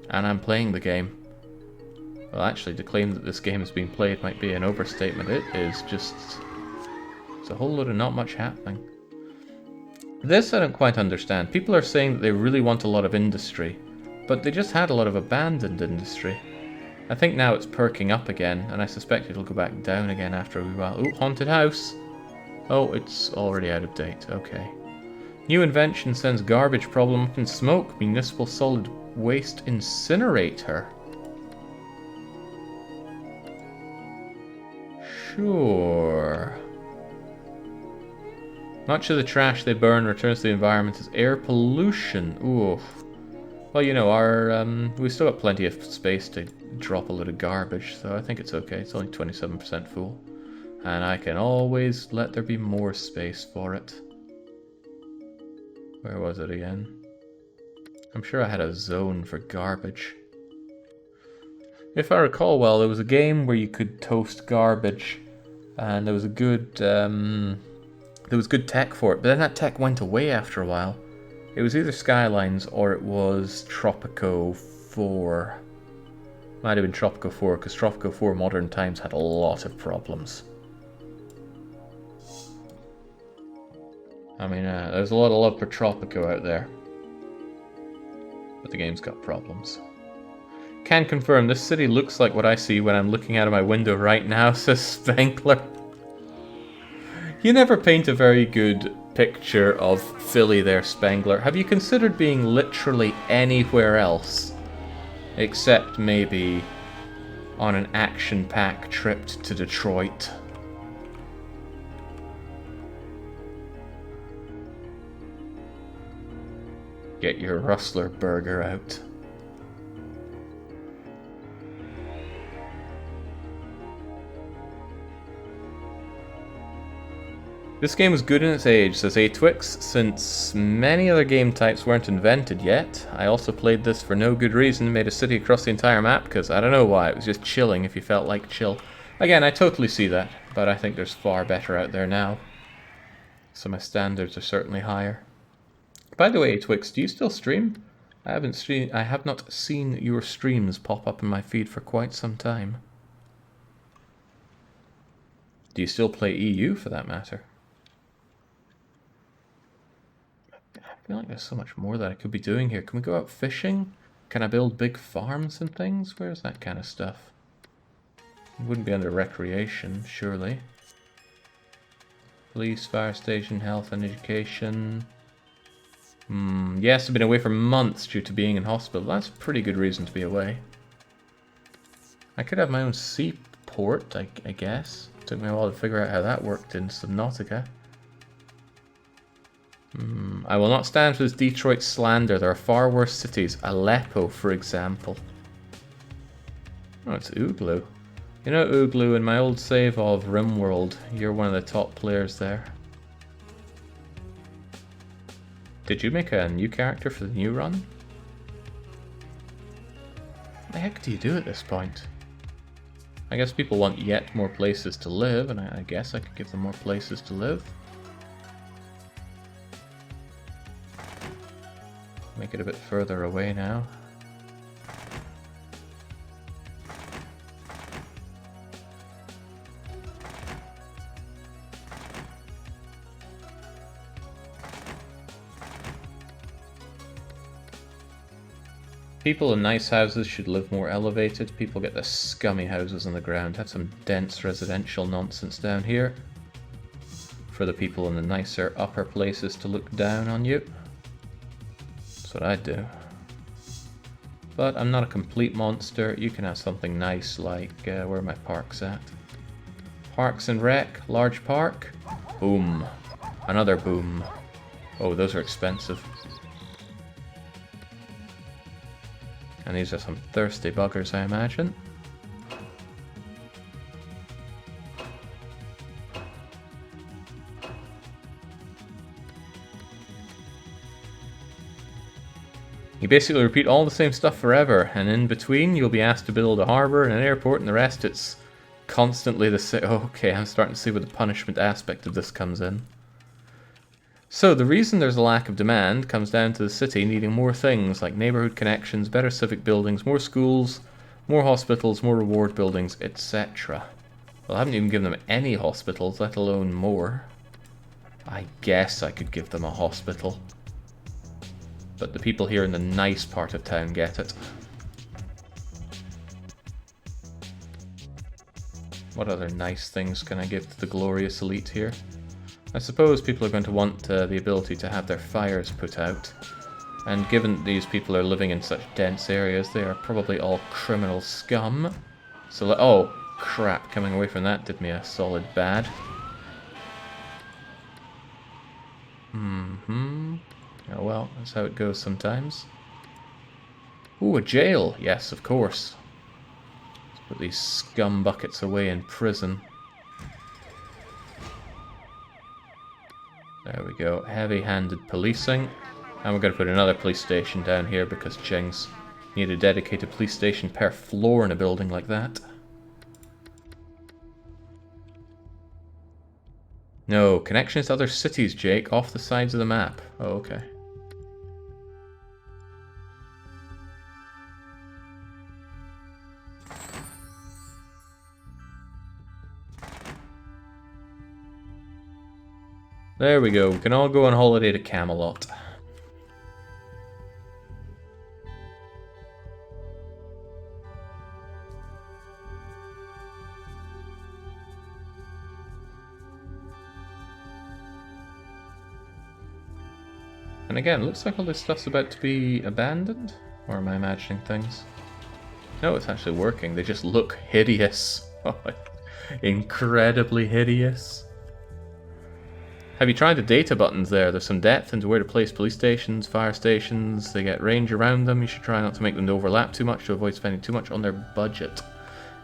And I'm playing the game. Well, actually, to claim that this game is being played might be an overstatement. It is just... It's a whole load of not much happening. This I don't quite understand. People are saying that they really want a lot of industry, but they just had a lot of abandoned industry. I think now it's perking up again, and I suspect it'll go back down again after a wee while. Ooh, haunted house! Oh, it's already out of date. Okay. New invention sends garbage problem up in smoke. Municipal solid waste incinerator. Sure. Much of the trash they burn returns to the environment as air pollution. Ooh. Well, you know, we've still got plenty of space to drop a load of garbage, so I think it's okay. It's only 27% full. And I can always let there be more space for it. Where was it again? I'm sure I had a zone for garbage. If I recall well, there was a game where you could toast garbage, and there was good tech for it, but then that tech went away after a while. It was either Skylines or it was Tropico 4. Might have been Tropico 4, because Tropico 4 Modern Times had a lot of problems. I mean, there's a lot of love for Tropico out there. But the game's got problems. Can confirm, this city looks like what I see when I'm looking out of my window right now, says Spengler. You never paint a very good picture of Philly there, Spengler. Have you considered being literally anywhere else? Except maybe on an action-packed trip to Detroit. Get your Rustler burger out. This game was good in its age, says Atwix, since many other game types weren't invented yet. I also played this for no good reason, made a city across the entire map, because I don't know why, it was just chilling if you felt like chill. Again, I totally see that, but I think there's far better out there now. So my standards are certainly higher. By the way, Atwix, do you still stream? I have not seen your streams pop up in my feed for quite some time. Do you still play EU, for that matter? I feel like there's so much more that I could be doing here. Can we go out fishing? Can I build big farms and things? Where's that kind of stuff? It wouldn't be under recreation, surely. Police, fire station, health and education. Yes, I've been away for months due to being in hospital. That's a pretty good reason to be away. I could have my own seaport, I guess. Took me a while to figure out how that worked in Subnautica. I will not stand for this Detroit slander. There are far worse cities. Aleppo, for example. Oh, it's Ooglu. You know, Ooglu, in my old save of RimWorld, you're one of the top players there. Did you make a new character for the new run? What the heck do you do at this point? I guess people want yet more places to live, and I guess I could give them more places to live. Make it a bit further away now. People in nice houses should live more elevated. People get the scummy houses on the ground. Have some dense residential nonsense down here. For the people in the nicer upper places to look down on you. That's what I'd do. But I'm not a complete monster. You can have something nice like, where are my parks at? Parks and Rec, large park. Boom. Another boom. Oh, those are expensive. And these are some thirsty buggers, I imagine. You basically repeat all the same stuff forever, and in between you'll be asked to build a harbour and an airport, and the rest it's constantly the same. Oh, okay, I'm starting to see where the punishment aspect of this comes in. So the reason there's a lack of demand comes down to the city needing more things like neighbourhood connections, better civic buildings, more schools, more hospitals, more reward buildings, etc. Well, I haven't even given them any hospitals, let alone more. I guess I could give them a hospital. But the people here in the nice part of town get it. What other nice things can I give to the glorious elite here? I suppose people are going to want the ability to have their fires put out. And given that these people are living in such dense areas, they are probably all criminal scum. So, oh, crap, coming away from that did me a solid bad. Oh well, that's how it goes sometimes. Ooh, a jail! Yes, of course. Let's put these scum buckets away in prison. There we go, heavy-handed policing. And we're going to put another police station down here because chings. Need a dedicated police station per floor in a building like that. No, connections to other cities, Jake, off the sides of the map. Oh, okay. There we go, we can all go on holiday to Camelot. And again, looks like all this stuff's about to be abandoned? Or am I imagining things? No, it's actually working. They just look hideous. Incredibly hideous. Have you tried the data buttons there? There's some depth into where to place police stations, fire stations. They get range around them. You should try not to make them overlap too much to avoid spending too much on their budget.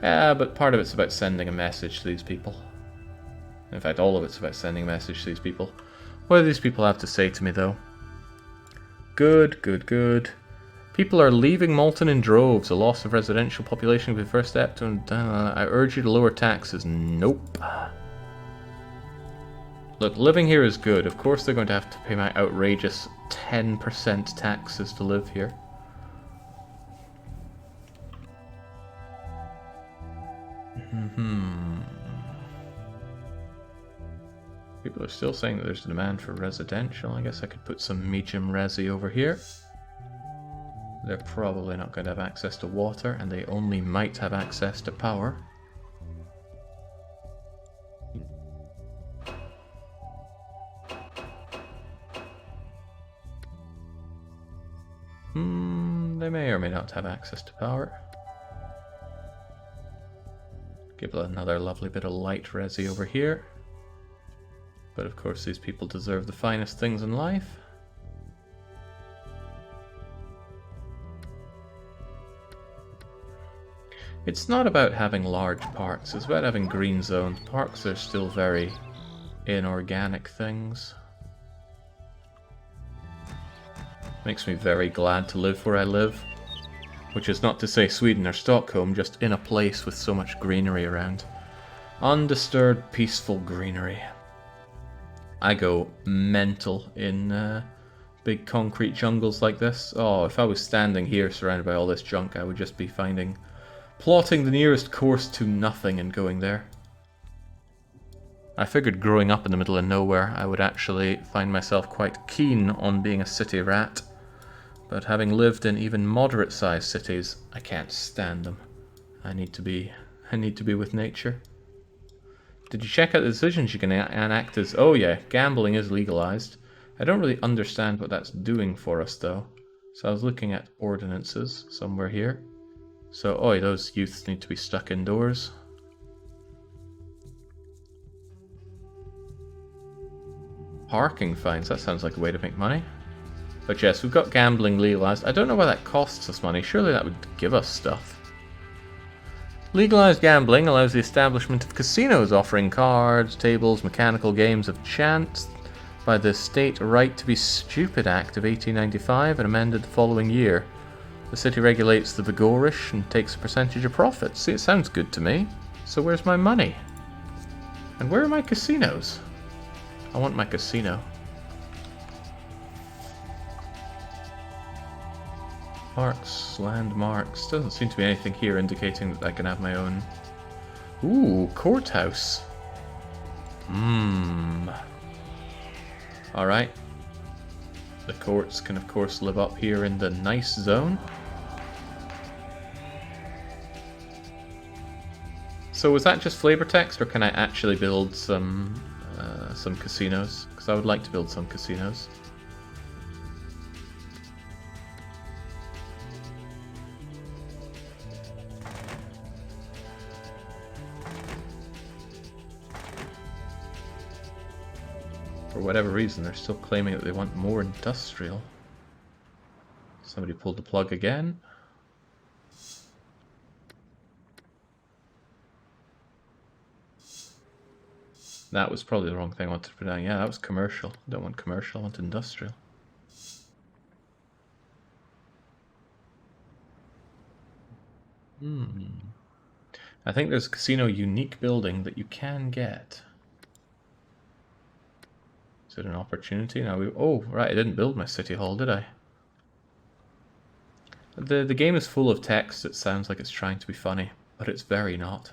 Yeah, but part of it's about sending a message to these people. In fact, all of it's about sending a message to these people. What do these people have to say to me, though? Good, good, good. People are leaving Malton in droves. A loss of residential population will be the first step to... I urge you to lower taxes. Nope. Look, living here is good. Of course they're going to have to pay my outrageous 10% taxes to live here. People are still saying that there's a demand for residential. I guess I could put some medium resi over here. They're probably not going to have access to water, and they only might have access to power. They may or may not have access to power. Give another lovely bit of light resi over here. But of course these people deserve the finest things in life. It's not about having large parks, it's about having green zones. Parks are still very inorganic things. Makes me very glad to live where I live. Which is not to say Sweden or Stockholm, just in a place with so much greenery around. Undisturbed, peaceful greenery. I go mental in big concrete jungles like this. Oh, if I was standing here surrounded by all this junk, I would just be plotting the nearest course to nothing and going there. I figured growing up in the middle of nowhere, I would actually find myself quite keen on being a city rat. But having lived in even moderate-sized cities, I can't stand them. I need to be with nature. Did you check out the decisions you can enact as... Oh yeah, gambling is legalized. I don't really understand what that's doing for us though. So I was looking at ordinances somewhere here. So, those youths need to be stuck indoors. Parking fines, that sounds like a way to make money. But yes, we've got gambling legalized. I don't know why that costs us money. Surely that would give us stuff. Legalized gambling allows the establishment of casinos offering cards, tables, mechanical games of chance by the State Right to be Stupid Act of 1895 and amended the following year. The city regulates the vigorish and takes a percentage of profits. See, it sounds good to me. So where's my money? And where are my casinos? I want my casino. Parks, landmarks. Doesn't seem to be anything here indicating that I can have my own. Ooh, courthouse. Alright. The courts can of course live up here in the nice zone. So was that just flavor text, or can I actually build some casinos? Because I would like to build some casinos. For whatever reason, they're still claiming that they want more industrial. Somebody pulled the plug again. That was probably the wrong thing I wanted to put down. Yeah, that was commercial. I don't want commercial, I want industrial. I think there's a casino unique building that you can get. Is it an opportunity? Now oh, right, I didn't build my city hall, did I? The game is full of text that sounds like it's trying to be funny, but it's very not.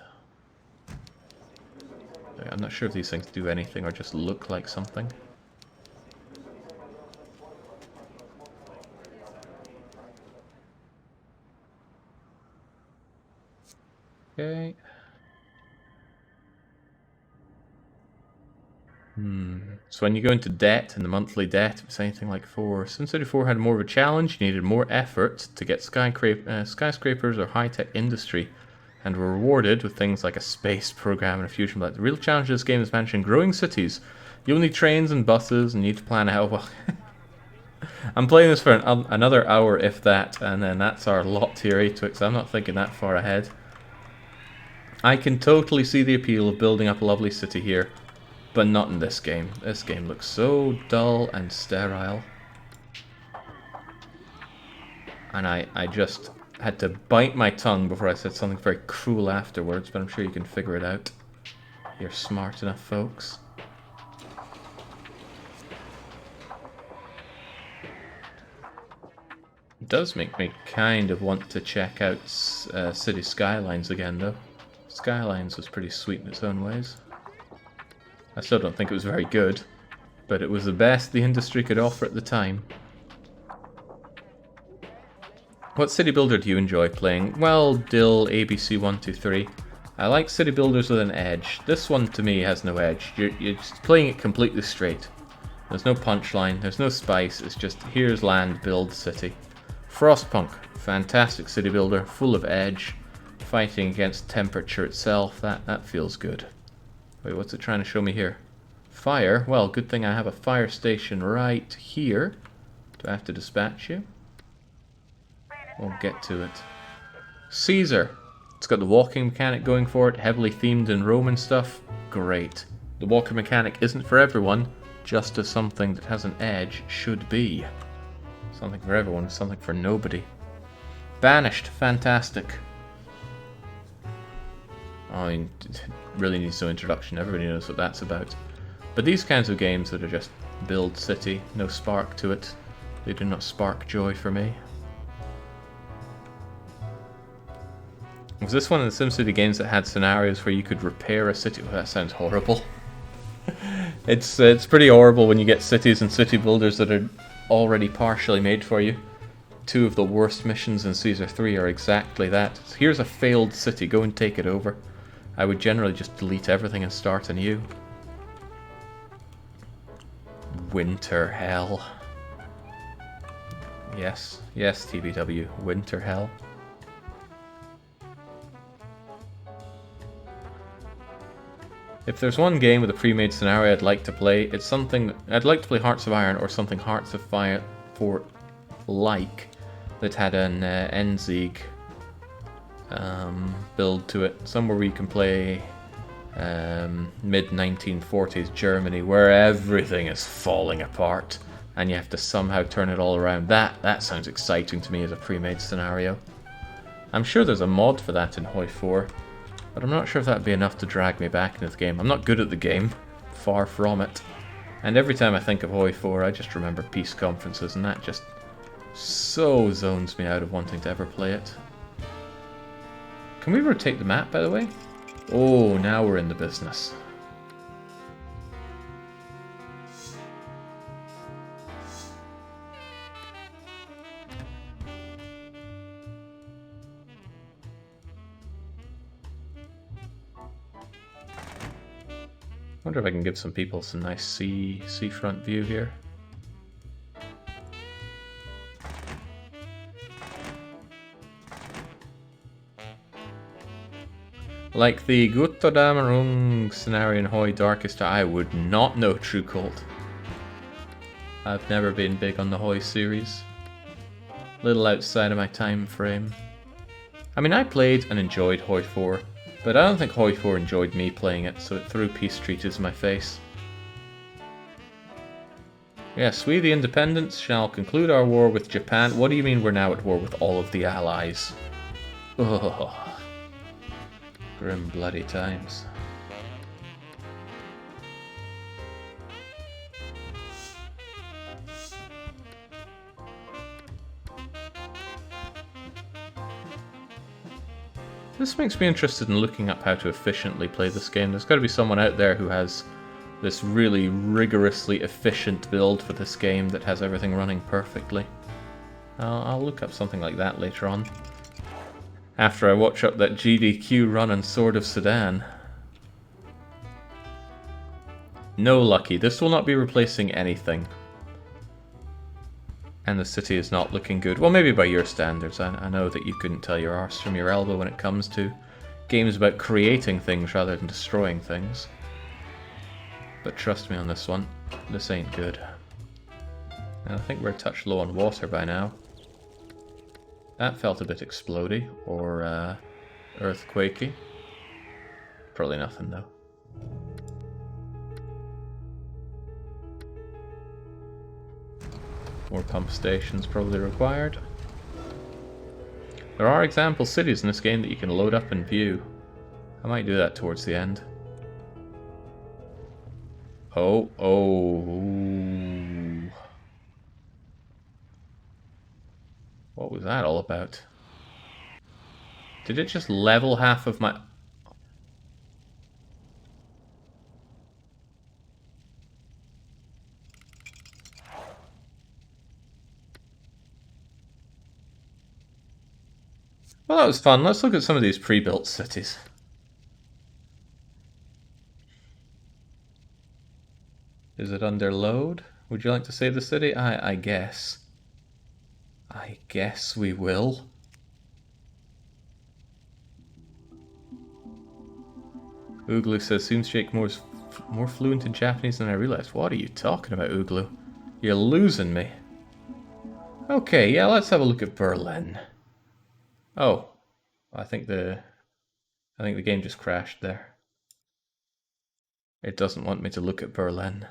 I'm not sure if these things do anything or just look like something. Okay. So when you go into debt, and the monthly debt, if it's anything like 4, SimCity 4 had more of a challenge. You needed more effort to get skyscrapers or high-tech industry, and were rewarded with things like a space program and a fusion blast. The real challenge of this game is managing growing cities. You'll need trains and buses, and you need to plan out. Well, I'm playing this for another hour, if that, and then that's our lot here, Atwix. I'm not thinking that far ahead. I can totally see the appeal of building up a lovely city here, but not in this game. This game looks so dull and sterile. And I just had to bite my tongue before I said something very cruel afterwards, but I'm sure you can figure it out. You're smart enough, folks. It does make me kind of want to check out City Skylines again, though. Skylines was pretty sweet in its own ways. I still don't think it was very good, but it was the best the industry could offer at the time. What city builder do you enjoy playing? Well, Dill, ABC123. I like city builders with an edge. This one to me has no edge. You're just playing it completely straight. There's no punchline, there's no spice, it's just here's land, build city. Frostpunk, fantastic city builder, full of edge, fighting against temperature itself. That feels good. Wait, what's it trying to show me here? Fire? Well, good thing I have a fire station right here. Do I have to dispatch you? We'll get to it. Caesar. It's got the walking mechanic going for it, heavily themed in Roman stuff. Great. The walking mechanic isn't for everyone, just as something that has an edge should be. Something for everyone, something for nobody. Banished. Fantastic. I mean, it really needs no introduction. Everybody knows what that's about. But these kinds of games that are just build city, no spark to it, they do not spark joy for me. Was this one of the SimCity games that had scenarios where you could repair a city? Oh, that sounds horrible. It's pretty horrible when you get cities and city builders that are already partially made for you. Two of the worst missions in Caesar 3 are exactly that. Here's a failed city, go and take it over. I would generally just delete everything and start anew. Winter hell. Yes, TBW, winter hell. If there's one game with a pre-made scenario I'd like to play, it's something... I'd like to play Hearts of Iron or something Hearts of Fire for like that had an Enzig build to it. Somewhere where you can play mid-1940s Germany where everything is falling apart and you have to somehow turn it all around. That sounds exciting to me as a pre-made scenario. I'm sure there's a mod for that in Hoi 4. But I'm not sure if that'd be enough to drag me back into the game. I'm not good at the game, far from it. And every time I think of Hoi 4, I just remember peace conferences, and that just so zones me out of wanting to ever play it. Can we rotate the map, by the way? Oh, now we're in the business. I wonder if I can give some people some nice seafront view here. Like the Guttodamerung scenario in Hoi Darkest, I would not know True Cold. I've never been big on the Hoi series. Little outside of my time frame. I mean, I played and enjoyed Hoi 4. But I don't think Hoi 4 enjoyed me playing it, so it threw peace treaties in my face. Yes, we the independents shall conclude our war with Japan. What do you mean we're now at war with all of the allies? Oh, grim bloody times. This makes me interested in looking up how to efficiently play this game. There's got to be someone out there who has this really rigorously efficient build for this game that has everything running perfectly. I'll look up something like that later on. After I watch up that GDQ run on Sword of Sudan. No, Lucky, this will not be replacing anything. And the city is not looking good. Well, maybe by your standards. I know that you couldn't tell your arse from your elbow when it comes to games about creating things rather than destroying things. But trust me on this one, this ain't good. And I think we're a touch low on water by now. That felt a bit explodey, or earthquakey. Probably nothing though. More pump stations probably required. There are example cities in this game that you can load up and view. I might do that towards the end. Oh. What was that all about? Did it just level half of my... Well, that was fun. Let's look at some of these pre-built cities. Is it under load? Would you like to save the city? I guess. I guess we will. Ooglu says, SimCity more fluent in Japanese than I realized. What are you talking about, Ooglu? You're losing me. Okay, yeah, let's have a look at Berlin. Oh, I think the game just crashed there. It doesn't want me to look at Berlin.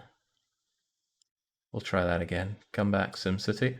We'll try that again. Come back, SimCity.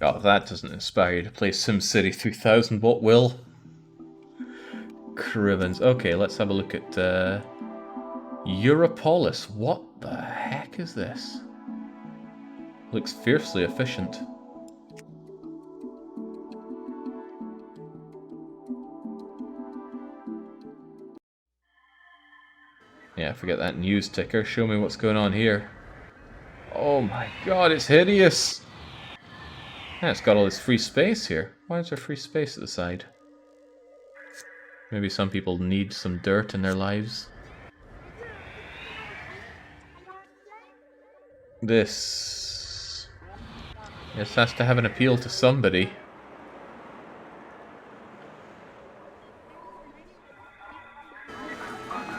Oh, that doesn't inspire you to play SimCity3000, what will? Crivens. Okay, let's have a look at Europolis. What the heck is this? Looks fiercely efficient. Yeah, forget that news ticker. Show me what's going on here. Oh my god, it's hideous! Yeah, it's got all this free space here. Why is there free space at the side? Maybe some people need some dirt in their lives. This has to have an appeal to somebody.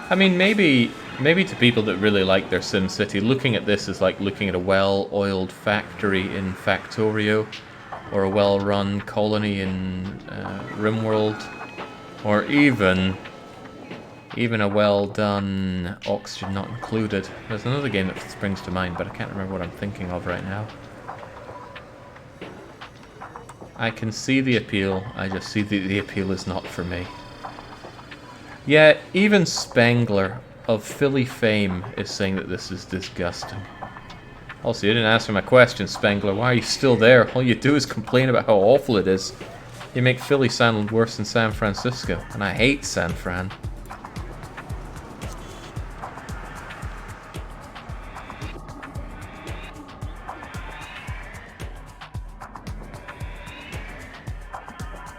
I mean, maybe to people that really like their SimCity, looking at this is like looking at a well-oiled factory in Factorio, or a well-run colony in RimWorld, or even a well-done Oxygen Not Included. There's another game that springs to mind, but I can't remember what I'm thinking of right now. I can see the appeal, I just see the appeal is not for me. Yeah, even Spengler of Philly fame is saying that this is disgusting. Also, you didn't answer my question, Spengler. Why are you still there? All you do is complain about how awful it is. You make Philly sound worse than San Francisco, and I hate San Fran.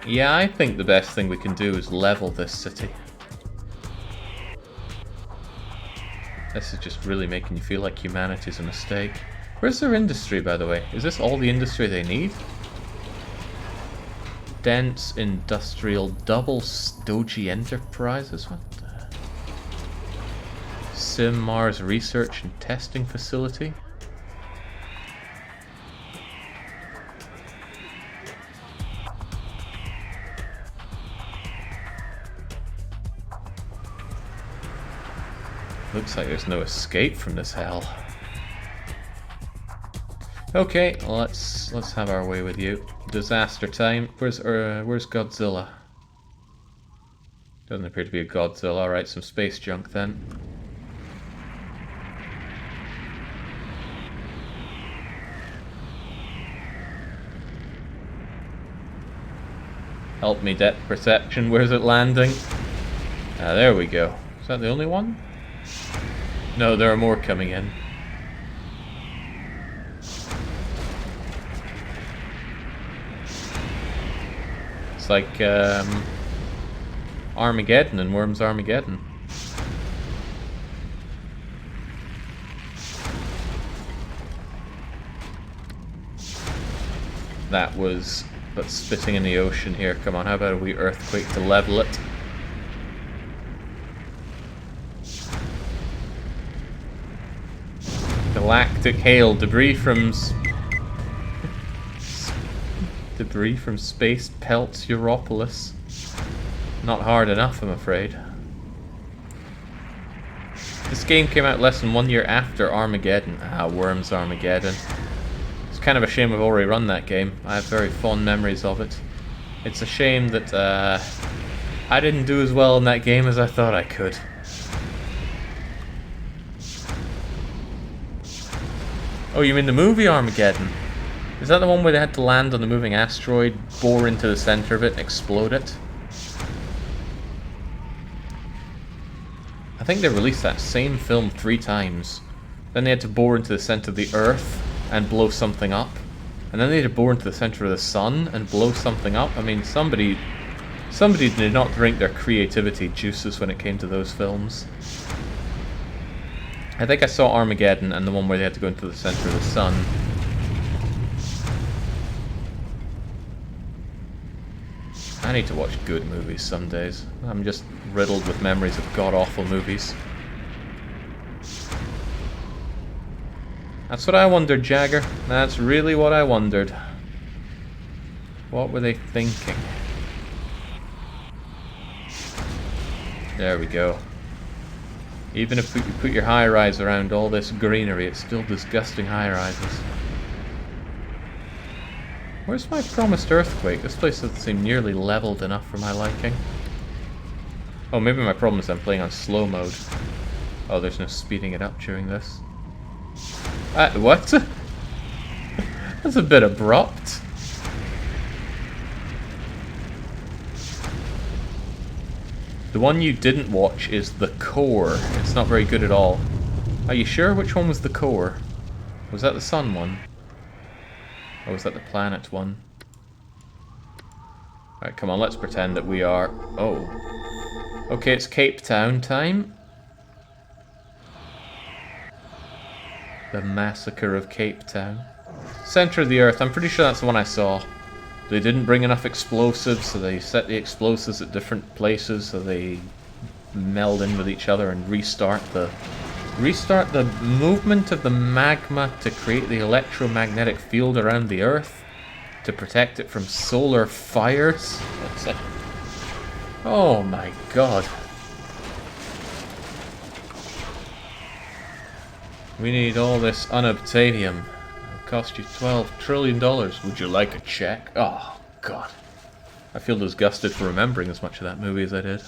Yeah, I think the best thing we can do is level this city. This is just really making you feel like humanity's a mistake. Where's their industry, by the way? Is this all the industry they need? Dense industrial double stodgy enterprises? What the? Sim Mars research and testing facility? Looks like there's no escape from this hell. Okay, let's have our way with you. Disaster time. Where's Godzilla? Doesn't appear to be a Godzilla. Alright, some space junk then. Help me, depth perception. Where's it landing? Ah, there we go. Is that the only one? No, there are more coming in. It's like Armageddon and Worms Armageddon. That was but spitting in the ocean here. Come on, how about a wee earthquake to level it? Galactic hail, debris from space pelts Europolis. Not hard enough, I'm afraid. This game came out less than 1 year after Armageddon. Ah, Worms Armageddon. It's kind of a shame I've already run that game. I have very fond memories of it. It's a shame that I didn't do as well in that game as I thought I could. Oh, you mean the movie Armageddon? Is that the one where they had to land on the moving asteroid, bore into the center of it, and explode it? I think they released that same film 3 times. Then they had to bore into the center of the Earth and blow something up. And then they had to bore into the center of the Sun and blow something up. I mean, somebody did not drink their creativity juices when it came to those films. I think I saw Armageddon and the one where they had to go into the center of the Sun. I need to watch good movies some days. I'm just riddled with memories of god-awful movies. That's what I wondered, Jagger. That's really what I wondered. What were they thinking? There we go. Even if you put your high-rise around all this greenery, it's still disgusting high-rises. Where's my promised earthquake? This place doesn't seem nearly leveled enough for my liking. Oh, maybe my problem is I'm playing on slow mode. Oh, there's no speeding it up during this. What? That's a bit abrupt. The one you didn't watch is The Core. It's not very good at all. Are you sure which one was The Core? Was that the sun one? Or was that the planet one? Alright, come on, let's pretend that we are... Oh. Okay, it's Cape Town time. The Massacre of Cape Town. Center of the Earth, I'm pretty sure that's the one I saw. They didn't bring enough explosives, so they set the explosives at different places, so they meld in with each other and restart the movement of the magma to create the electromagnetic field around the Earth to protect it from solar fires. That's it. Oh my god. We need all this unobtainium. It'll cost you $12 trillion. Would you like a check? Oh god. I feel disgusted for remembering as much of that movie as I did.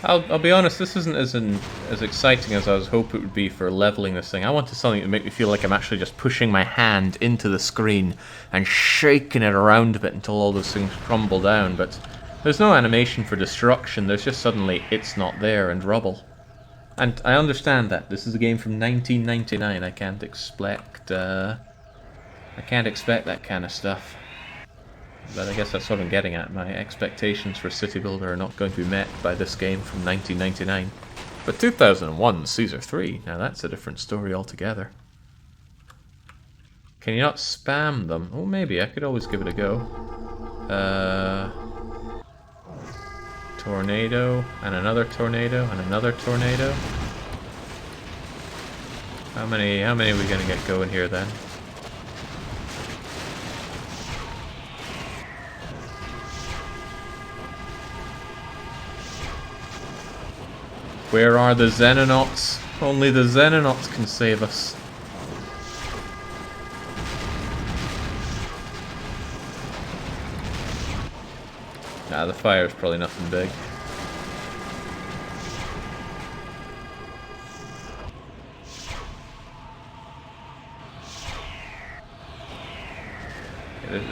I'll be honest, this isn't as exciting as I was hoping it would be for leveling this thing. I wanted something to make me feel like I'm actually just pushing my hand into the screen and shaking it around a bit until all those things crumble down, but there's no animation for destruction, there's just suddenly it's not there and rubble. And I understand that. This is a game from 1999, I can't expect that kind of stuff. But I guess that's what I'm getting at. My expectations for City Builder are not going to be met by this game from 1999. But 2001, Caesar 3, now that's a different story altogether. Can you not spam them? Oh, maybe. I could always give it a go. Tornado, and another tornado, and another tornado. How many are we going to get going here then? Where are the Xenonauts? Only the Xenonauts can save us. Nah, the fire's probably nothing big.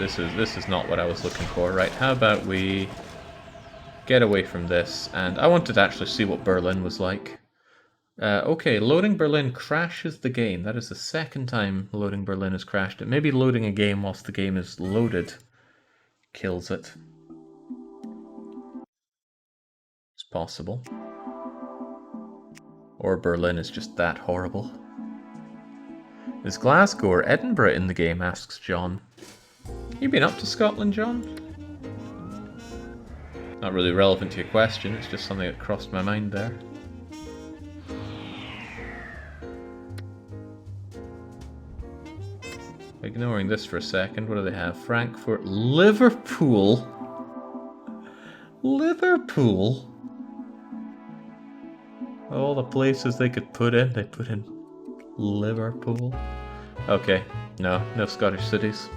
This is not what I was looking for. Right, how about we get away from this, and I wanted to actually see what Berlin was like. Okay, loading Berlin crashes the game. That is the second time loading Berlin has crashed it. Maybe loading a game whilst the game is loaded kills it. It's possible. Or Berlin is just that horrible. Is Glasgow or Edinburgh in the game, asks John. You been up to Scotland, John? Not really relevant to your question, it's just something that crossed my mind there. Ignoring this for a second, what do they have? Frankfurt, Liverpool? Liverpool? All the places they could put in, they put in Liverpool. Okay, no Scottish cities.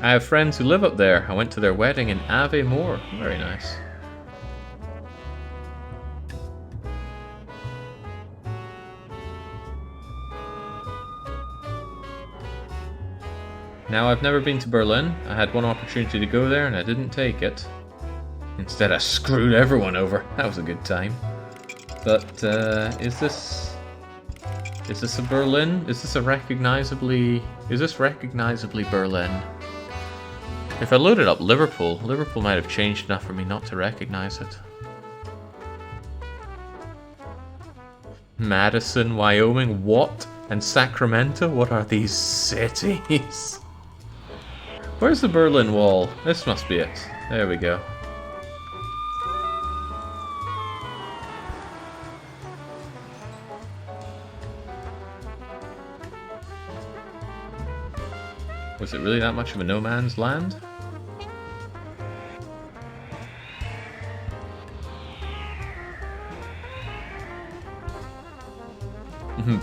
I have friends who live up there. I went to their wedding in Aviemore. Very nice. Now, I've never been to Berlin. I had one opportunity to go there and I didn't take it. Instead, I screwed everyone over. That was a good time. But, is this a Berlin? Is this recognizably Berlin? If I loaded up Liverpool might have changed enough for me not to recognize it. Madison, Wyoming, what? And Sacramento? What are these cities? Where's the Berlin Wall? This must be it. There we go. Was it really that much of a no man's land?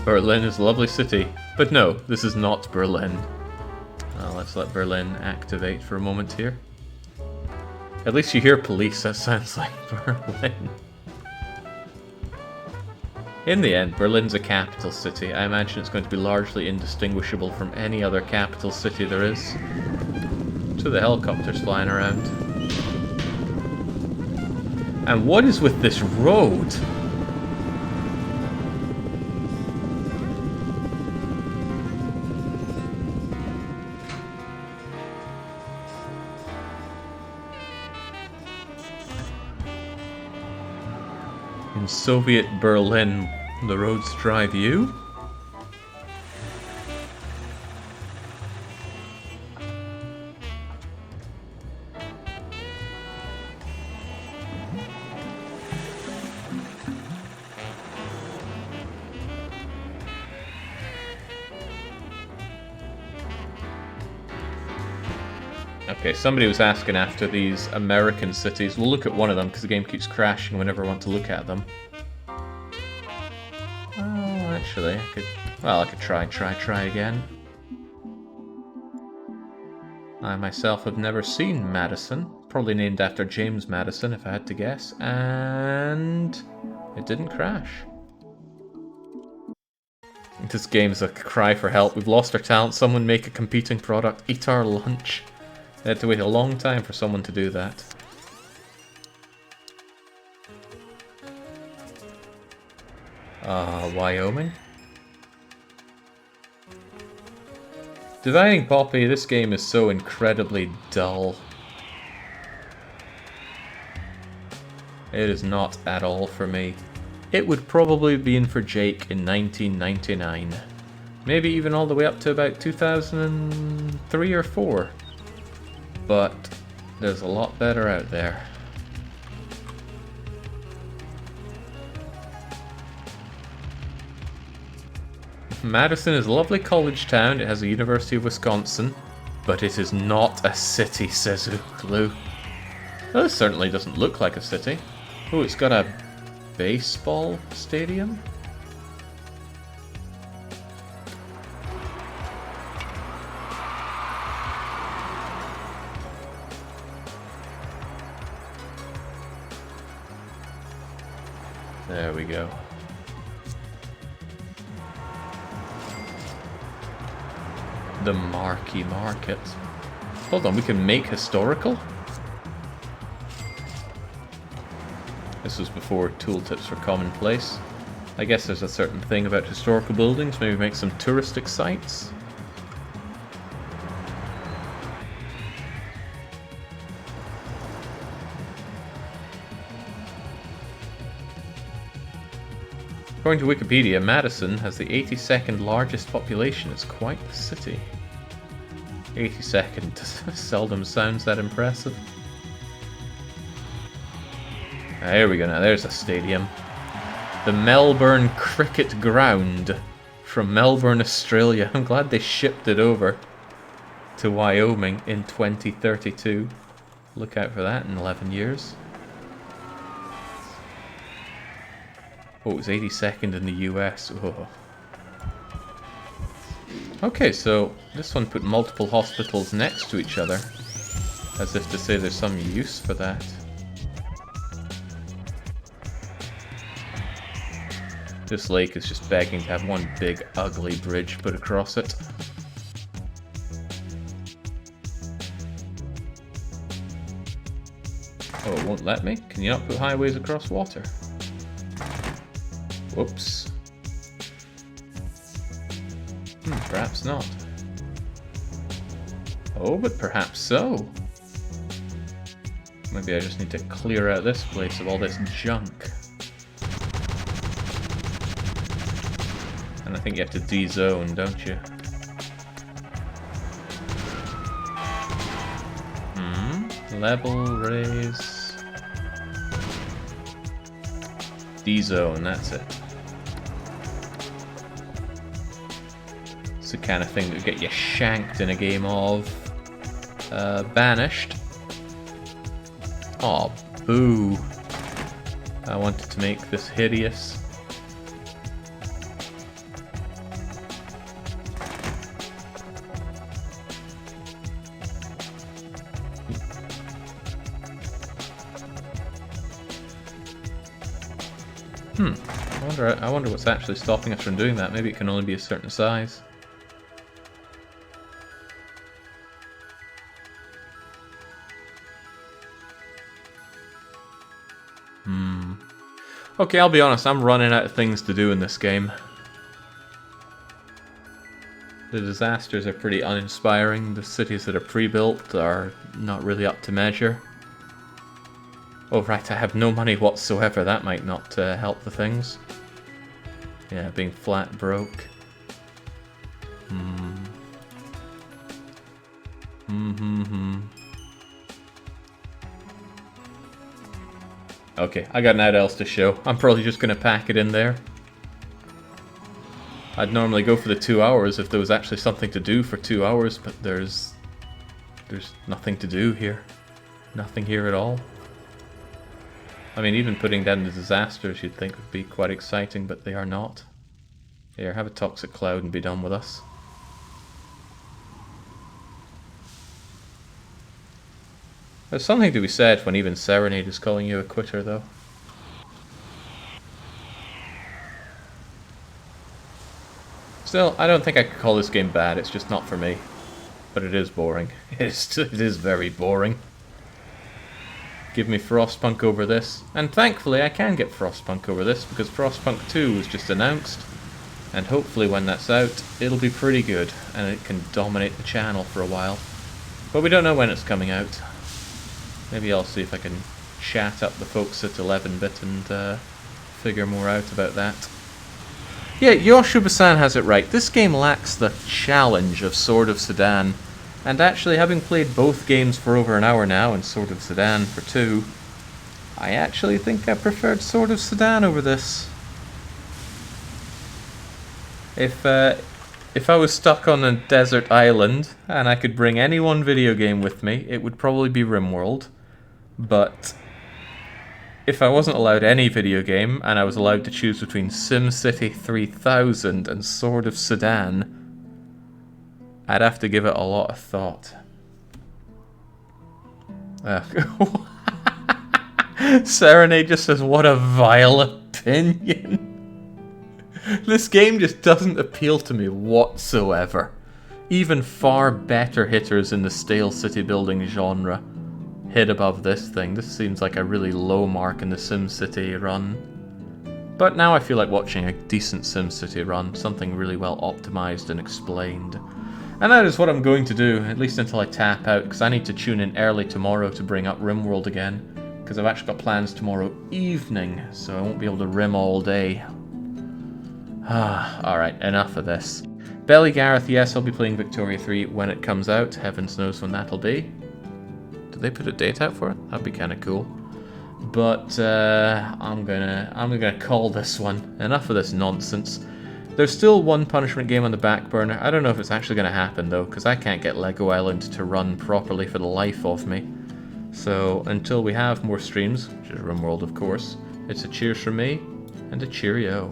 Berlin is a lovely city, but no, this is not Berlin. Well, let's let Berlin activate for a moment here. At least you hear police, that sounds like Berlin. In the end, Berlin's a capital city. I imagine it's going to be largely indistinguishable from any other capital city there is. To the helicopters flying around. And what is with this road? In Soviet Berlin, the roads drive you? Okay, somebody was asking after these American cities. We'll look at one of them because the game keeps crashing whenever I want to look at them. Oh, actually, I could try again. I myself have never seen Madison, Probably named after James Madison, if I had to guess. And it didn't crash. This game's a cry for help. We've lost our talent. Someone make a competing product. Eat our lunch. They had to wait a long time for someone to do that. Wyoming? Dividing Poppy, this game is so incredibly dull. It is not at all for me. It would probably be in for Jake in 1999. Maybe even all the way up to about 2003 or 4. But there's a lot better out there. Madison is a lovely college town. It has a University of Wisconsin. But it is not a city, says Uklu. Well, this certainly doesn't look like a city. Oh, it's got a baseball stadium? There we go. The Marquee Market. Hold on, we can make historical? This was before tooltips were commonplace. I guess there's a certain thing about historical buildings, maybe make some touristic sites. According to Wikipedia, Madison has the 82nd largest population. It's quite the city. 82nd seldom sounds that impressive. There we go now, there's a stadium. The Melbourne Cricket Ground from Melbourne, Australia. I'm glad they shipped it over to Wyoming in 2032. Look out for that in 11 years. Oh, it was 82nd in the US. Oh. Okay, so this one put multiple hospitals next to each other, as if to say there's some use for that. This lake is just begging to have one big, ugly bridge put across it. Oh, it won't let me? Can you not put highways across water? Whoops. Perhaps not. Oh, but perhaps so. Maybe I just need to clear out this place of all this junk. And I think you have to D-zone, don't you? Level, raise... D-zone, that's it. It's the kind of thing that would get you shanked in a game of... Banished. Aw, boo. I wanted to make this hideous. I wonder what's actually stopping us from doing that. Maybe it can only be a certain size. Okay, I'll be honest, I'm running out of things to do in this game. The disasters are pretty uninspiring. The cities that are pre-built are not really up to measure. Oh right, I have no money whatsoever. That might not help the things. Yeah, being flat broke. Okay, I got nothing else to show. I'm probably just gonna pack it in there. I'd normally go for the 2 hours if there was actually something to do for 2 hours, but there's nothing to do here. Nothing here at all. I mean, even putting down the disasters you'd think would be quite exciting, but they are not. Here, have a toxic cloud and be done with us. There's something to be said when even Serenade is calling you a quitter, though. Still, I don't think I could call this game bad, it's just not for me. But it is boring. It is very boring. Give me Frostpunk over this. And thankfully I can get Frostpunk over this, because Frostpunk 2 was just announced. And hopefully when that's out, it'll be pretty good, and it can dominate the channel for a while. But we don't know when it's coming out. Maybe I'll see if I can chat up the folks at 11-bit and figure more out about that. Yeah, Yoshiba-san has it right. This game lacks the challenge of Sword of Sedan. And actually, having played both games for over an hour now, and Sword of Sedan for 2, I actually think I preferred Sword of Sedan over this. If I was stuck on a desert island, and I could bring any one video game with me, it would probably be RimWorld. But if I wasn't allowed any video game, and I was allowed to choose between SimCity3000 and Sword of Sedan, I'd have to give it a lot of thought. Serenade just says, what a vile opinion. This game just doesn't appeal to me whatsoever. Even far better hitters in the stale city building genre hit above this thing. This seems like a really low mark in the SimCity run. But now I feel like watching a decent SimCity run, something really well optimized and explained. And that is what I'm going to do, at least until I tap out, because I need to tune in early tomorrow to bring up RimWorld again, because I've actually got plans tomorrow evening, so I won't be able to rim all day. Alright, enough of this. Belly Gareth, yes, I'll be playing Victoria 3 when it comes out. Heavens knows when that'll be. Did they put a date out for it? That'd be kind of cool. But I'm gonna call this one. Enough of this nonsense. There's still one punishment game on the back burner. I don't know if it's actually gonna happen though, because I can't get Lego Island to run properly for the life of me. So until we have more streams, which is RimWorld of course, it's a cheers from me and a cheerio.